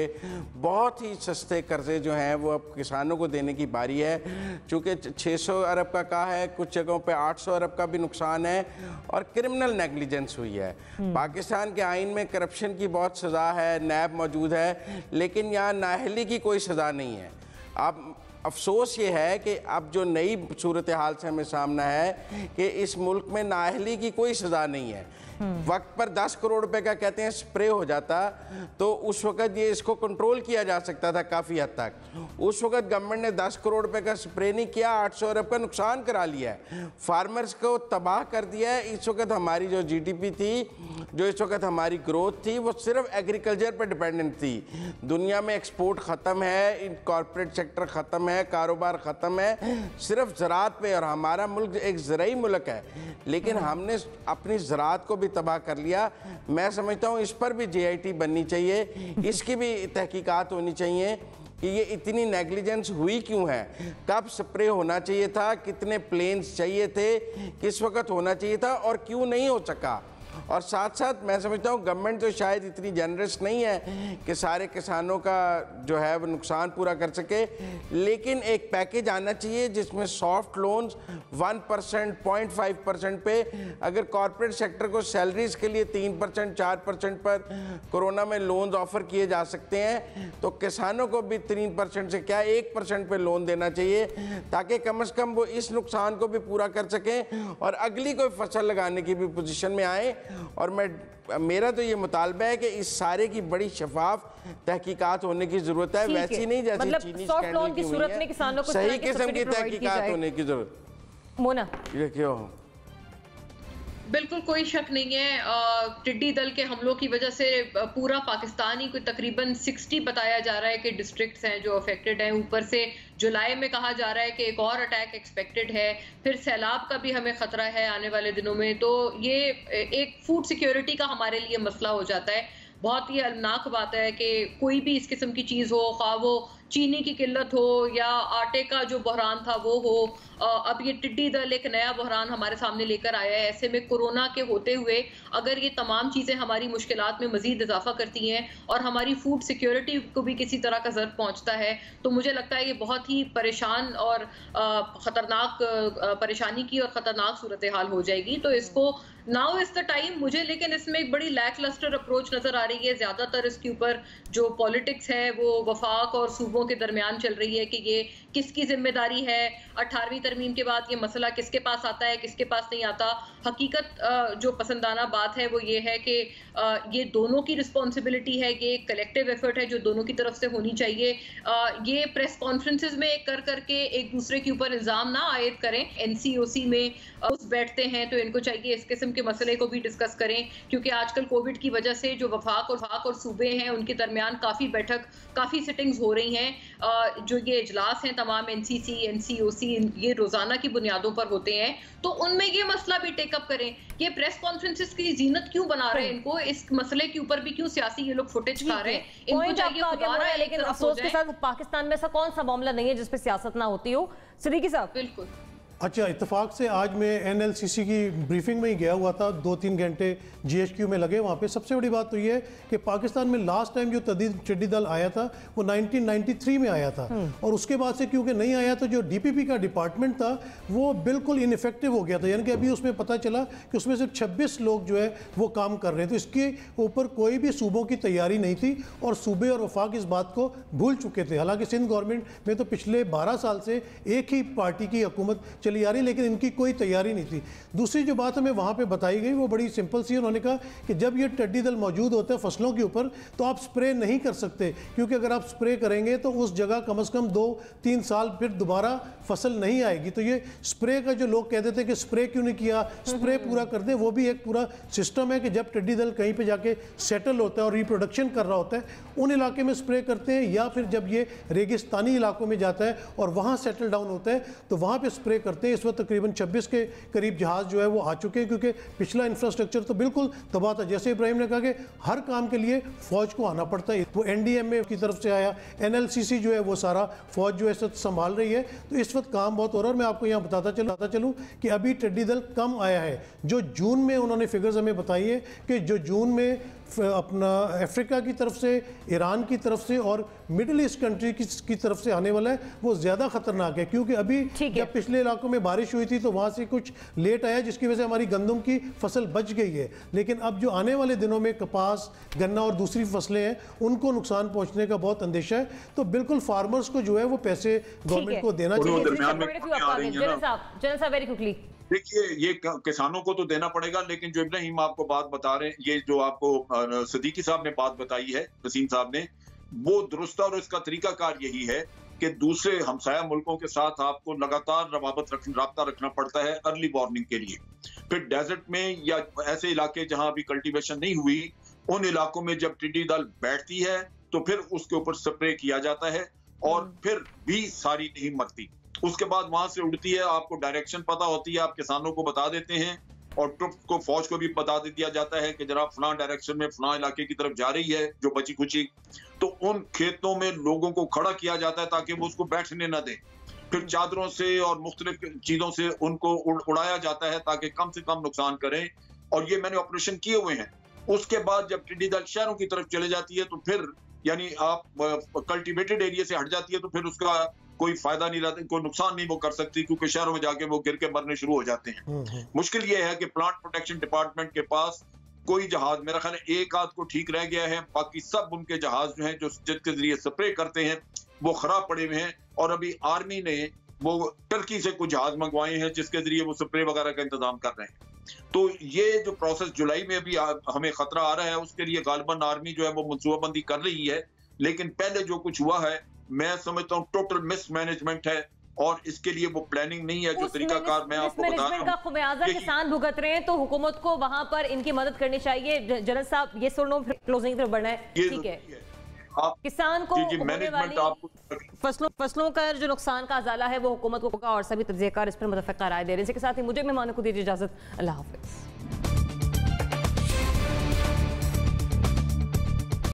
बहुत ही सस्ते कर्जे जो हैं वो अब किसानों को देने की बारी है। चूँकि 600 अरब का कहा है, कुछ जगहों पे 800 अरब का भी नुकसान है, और क्रिमिनल नेग्लिजेंस हुई है। पाकिस्तान के आइन में करप्शन की बहुत सज़ा है, नैब मौजूद है, लेकिन यहाँ नाअहली की कोई सज़ा नहीं है। आप अफसोस ये है कि अब जो नई सूरत हाल से हमें सामना है कि इस मुल्क में नाअहली की कोई सज़ा नहीं है। वक्त पर 10 करोड़ रुपए का कहते हैं स्प्रे हो जाता तो उस वक्त ये इसको कंट्रोल किया जा सकता था काफ़ी हद तक। उस वक्त गवर्नमेंट ने 10 करोड़ रुपए का स्प्रे नहीं किया, 800 अरब का नुकसान करा लिया है, फार्मर्स को तबाह कर दिया है। इस वक्त हमारी जो GDP थी, जो इस वक्त हमारी ग्रोथ थी, वो सिर्फ एग्रीकल्चर पर डिपेंडेंट थी। दुनिया में एक्सपोर्ट ख़त्म है, कॉरपोरेट सेक्टर ख़त्म है, कारोबार ख़त्म है, सिर्फ ज़राअत पे। और हमारा मुल्क एक ज़राई मुल्क है, लेकिन हमने अपनी ज़राअत को भी तबाह कर लिया। मैं समझता हूँ इस पर भी JIT बननी चाहिए, इसकी भी तहकीकात होनी चाहिए कि ये इतनी नेग्लिजेंस हुई क्यों है, कब स्प्रे होना चाहिए था, कितने प्लेन्स चाहिए थे, किस वक्त होना चाहिए था और क्यों नहीं हो सका। और साथ साथ मैं समझता हूँ गवर्नमेंट तो शायद इतनी जनरस नहीं है कि सारे किसानों का जो है वो नुकसान पूरा कर सके, लेकिन एक पैकेज आना चाहिए जिसमें सॉफ्ट लोन्स 1%, 0.5% पे, अगर कॉरपोरेट सेक्टर को सैलरीज के लिए 3%, 4% पर कोरोना में लोन्स ऑफर किए जा सकते हैं, तो किसानों को भी 3% से क्या 1% पे लोन देना चाहिए, ताकि कम से कम वो इस नुकसान को भी पूरा कर सकें और अगली कोई फसल लगाने की भी पोजीशन में आए। और मेरा तो ये मुतालबा है कि इस सारे की बड़ी शफाफ तहकीकात होने की जरूरत है, वैसी नहीं जैसे मतलब चीनी सॉफ्ट लोन की सूरत में किसानों को सही किस्म की तहकीकात होने की जरूरत। मोना, ये क्यों? बिल्कुल कोई शक नहीं है, टिड्डी दल के हमलों की वजह से पूरा पाकिस्तान ही कोई तकरीबन 60 बताया जा रहा है कि डिस्ट्रिक्ट्स हैं जो अफेक्टेड हैं। ऊपर से जुलाई में कहा जा रहा है कि एक और अटैक एक्सपेक्टेड है, फिर सैलाब का भी हमें खतरा है आने वाले दिनों में। तो ये एक फूड सिक्योरिटी का हमारे लिए मसला हो जाता है। बहुत ही अलनाक बात है कि कोई भी इस किस्म की चीज़ हो, खा वो चीनी की किल्लत हो या आटे का जो बहरान था वो हो, अब ये टिड्डी दल एक नया बहरान हमारे सामने लेकर आया है। ऐसे में कोरोना के होते हुए अगर ये तमाम चीज़ें हमारी मुश्किलात में मज़ीद इजाफा करती हैं और हमारी फूड सिक्योरिटी को भी किसी तरह का ज़र्र पहुंचता है, तो मुझे लगता है ये बहुत ही परेशान और ख़तरनाक परेशानी की और ख़तरनाक सूरत हाल हो जाएगी। तो इसको नाउ इज द टाइम मुझे, लेकिन इसमें एक बड़ी लैकलस्टर अप्रोच नज़र आ रही है। ज़्यादातर इसके ऊपर जो पॉलिटिक्स है वो वफाक और सूबों के दरमियान चल रही है कि ये किसकी जिम्मेदारी है, 18वीं तरमीम के बाद ये मसला किसके पास आता है, किसके पास नहीं आता। हकीकत जो पसंदाना बात है वो ये है कि ये दोनों की रिस्पॉन्सिबिलिटी है, ये एक कलेक्टिव एफर्ट है जो दोनों की तरफ से होनी चाहिए। ये प्रेस कॉन्फ्रेंसेज में कर करके एक दूसरे के ऊपर इल्ज़ाम ना आयद करें। NCOC में बैठते हैं तो इनको चाहिए इस किस्म के मसले को भी डिस्कस करें, क्योंकि आजकल कोविड की वजह से जो वफाक और सूबे हैं उनके दरमियान काफ़ी बैठक, काफ़ी सिटिंग्स हो रही हैं। जो ये इजलास हैं तमाम NCC, NCOC, ये रोज़ाना की बुनियादों पर होते हैं, तो उनमें ये मसला भी टेकअप करें। ये प्रेस कॉन्फ्रेंसेस की जीनत क्यों बना रहे हैं, इनको इस मसले के ऊपर भी क्यों सियासी ये लोग फुटेज खा रहे हैं। इनको चाहिए खुदारा, लेकिन अफसोस के साथ पाकिस्तान में ऐसा कौन सा मामला नहीं है जिसपे सियासत ना होती हो। सिद्दीकी साहब, बिल्कुल अच्छा, इत्तेफाक से आज मैं NLCC की ब्रीफिंग में ही गया हुआ था, 2-3 घंटे GHQ में लगे वहाँ पे। सबसे बड़ी बात तो ये है कि पाकिस्तान में लास्ट टाइम जो टिड्डी दल आया था वो 1993 में आया था, और उसके बाद से क्योंकि नहीं आया तो जो DPP का डिपार्टमेंट था वो बिल्कुल इनफेक्टिव हो गया था। यानी कि अभी उसमें पता चला कि उसमें सिर्फ 26 लोग जो है वो काम कर रहे हैं। तो इसके ऊपर कोई भी सूबों की तैयारी नहीं थी और सूबे और वफाक इस बात को भूल चुके थे। हालांकि सिंध गवर्नमेंट में तो पिछले 12 साल से एक ही पार्टी की हुकूमत चली आ रही, लेकिन इनकी कोई तैयारी नहीं थी। दूसरी जो बात हमें वहाँ पे बताई गई वो बड़ी सिंपल सी। उन्होंने कहा कि जब ये टिड्डी दल मौजूद होता है फसलों के ऊपर तो आप स्प्रे नहीं कर सकते, क्योंकि अगर आप स्प्रे करेंगे तो उस जगह कम से कम 2-3 साल फिर दोबारा फसल नहीं आएगी। तो ये स्प्रे का जो लोग कहते थे कि स्प्रे क्यों नहीं किया, स्प्रे पूरा कर दे, वो भी एक पूरा सिस्टम है कि जब टिड्डी दल कहीं पर जाके सेटल होता है और रिप्रोडक्शन कर रहा होता है उन इलाके में स्प्रे करते हैं, या फिर जब ये रेगिस्तानी इलाकों में जाता है और वहाँ सेटल डाउन होता है तो वहाँ पर स्प्रे करते हैं। इस वक्त तकरीबन 26 के करीब जहाज जो है वो आ चुके हैं, क्योंकि पिछला इंफ्रास्ट्रक्चर तो बिल्कुल तबाह था। जैसे इब्राहिम ने कहा कि हर काम के लिए फौज को आना पड़ता है, वो NDMA की तरफ से आया, NLCC जो है वो सारा फौज जो है संभाल रही है। तो इस वक्त काम बहुत हो रहा है। और मैं आपको यहाँ बताता चलूँ कि अभी टिड्डी दल कम आया है। जो जून में उन्होंने फिगर्स हमें बताई है कि जो जून में अपना अफ्रीका की तरफ से, ईरान की तरफ से और मिडिल ईस्ट कंट्री की तरफ से आने वाला है, वो ज़्यादा ख़तरनाक है। क्योंकि अभी जब पिछले इलाकों में बारिश हुई थी तो वहाँ से कुछ लेट आया, जिसकी वजह से हमारी गंदम की फसल बच गई है। लेकिन अब जो आने वाले दिनों में कपास, गन्ना और दूसरी फसलें हैं, उनको नुकसान पहुँचने का बहुत अंदेशा है। तो बिल्कुल फार्मर्स को जो है वो पैसे गवर्नमेंट को देना चाहिए। देखिए, ये किसानों को तो देना पड़ेगा, लेकिन जो इब्राहिम आपको बात बता रहे हैं, ये जो आपको सदीकी साहब ने बात बताई है, वसीम साहब ने, वो दुरुस्त है। और इसका तरीकाकार यही है कि दूसरे हमसाया मुल्कों के साथ आपको लगातार राब्ता रखना पड़ता है अर्ली वार्निंग के लिए। फिर डेजर्ट में या ऐसे इलाके जहां अभी कल्टीवेशन नहीं हुई, उन इलाकों में जब टिड्डी दल बैठती है तो फिर उसके ऊपर स्प्रे किया जाता है और फिर भी सारी नहीं मरती। उसके बाद वहां से उड़ती है, आपको डायरेक्शन पता होती है, आप किसानों को बता देते हैं और ट्रुप को, फौज को भी बता दिया जाता है कि जरा फलां डायरेक्शन में फलां इलाके की तरफ जा रही है जो बची खुची। तो उन खेतों में लोगों को खड़ा किया जाता है ताकि वो उसको बैठने न दें। फिर चादरों से और मुख्तलिफ चीजों से उनको उड़ाया जाता है ताकि कम से कम नुकसान करें। और ये मैंने ऑपरेशन किए हुए हैं। उसके बाद जब टिड्डी दल शहरों की तरफ चले जाती है तो फिर यानी आप कल्टीवेटेड एरिया से हट जाती है तो फिर उसका कोई फायदा नहीं रहता, कोई नुकसान नहीं वो कर सकती, क्योंकि शहरों में जाके वो गिर के मरने शुरू हो जाते हैं। मुश्किल ये है कि प्लांट प्रोटेक्शन डिपार्टमेंट के पास कोई जहाज, मेरा ख्याल है एक आध को ठीक रह गया है, बाकी सब उनके जहाज जो हैं जो जिसके जरिए स्प्रे करते हैं वो खराब पड़े हुए हैं। और अभी आर्मी ने वो टर्की से कुछ जहाज मंगवाए हैं जिसके जरिए वो स्प्रे वगैरह का इंतजाम कर रहे हैं। तो ये जो प्रोसेस जुलाई में अभी हमें खतरा आ रहा है, उसके लिए गालिबन आर्मी जो है वो मनसूबाबंदी कर रही है। लेकिन पहले जो कुछ हुआ है, मैं समझता हूँ टोटल मिसमैनेजमेंट है और इसके लिए वो प्लानिंग नहीं है जो तरीकाकार मैं आपको बता रहा हूं। का खुमियाजा किसान भुगत रहे हैं, तो हुकूमत को वहां पर इनकी मदद करनी चाहिए। जनरल साहब ये सुन लो, फिर क्लोजिंग की तरफ बढ़ना है। ठीक है, किसान को होने वाली फसलों का जो नुकसान का अजाला है वो हुकूमत को और सभी तज्ज़ियाकार इस पर मुतफ़िक़ा राय दे रहे हैं। इसके साथ ही मुझे मेहमानों को दीजिए इजाजत। अल्लाह हाफ़िज़।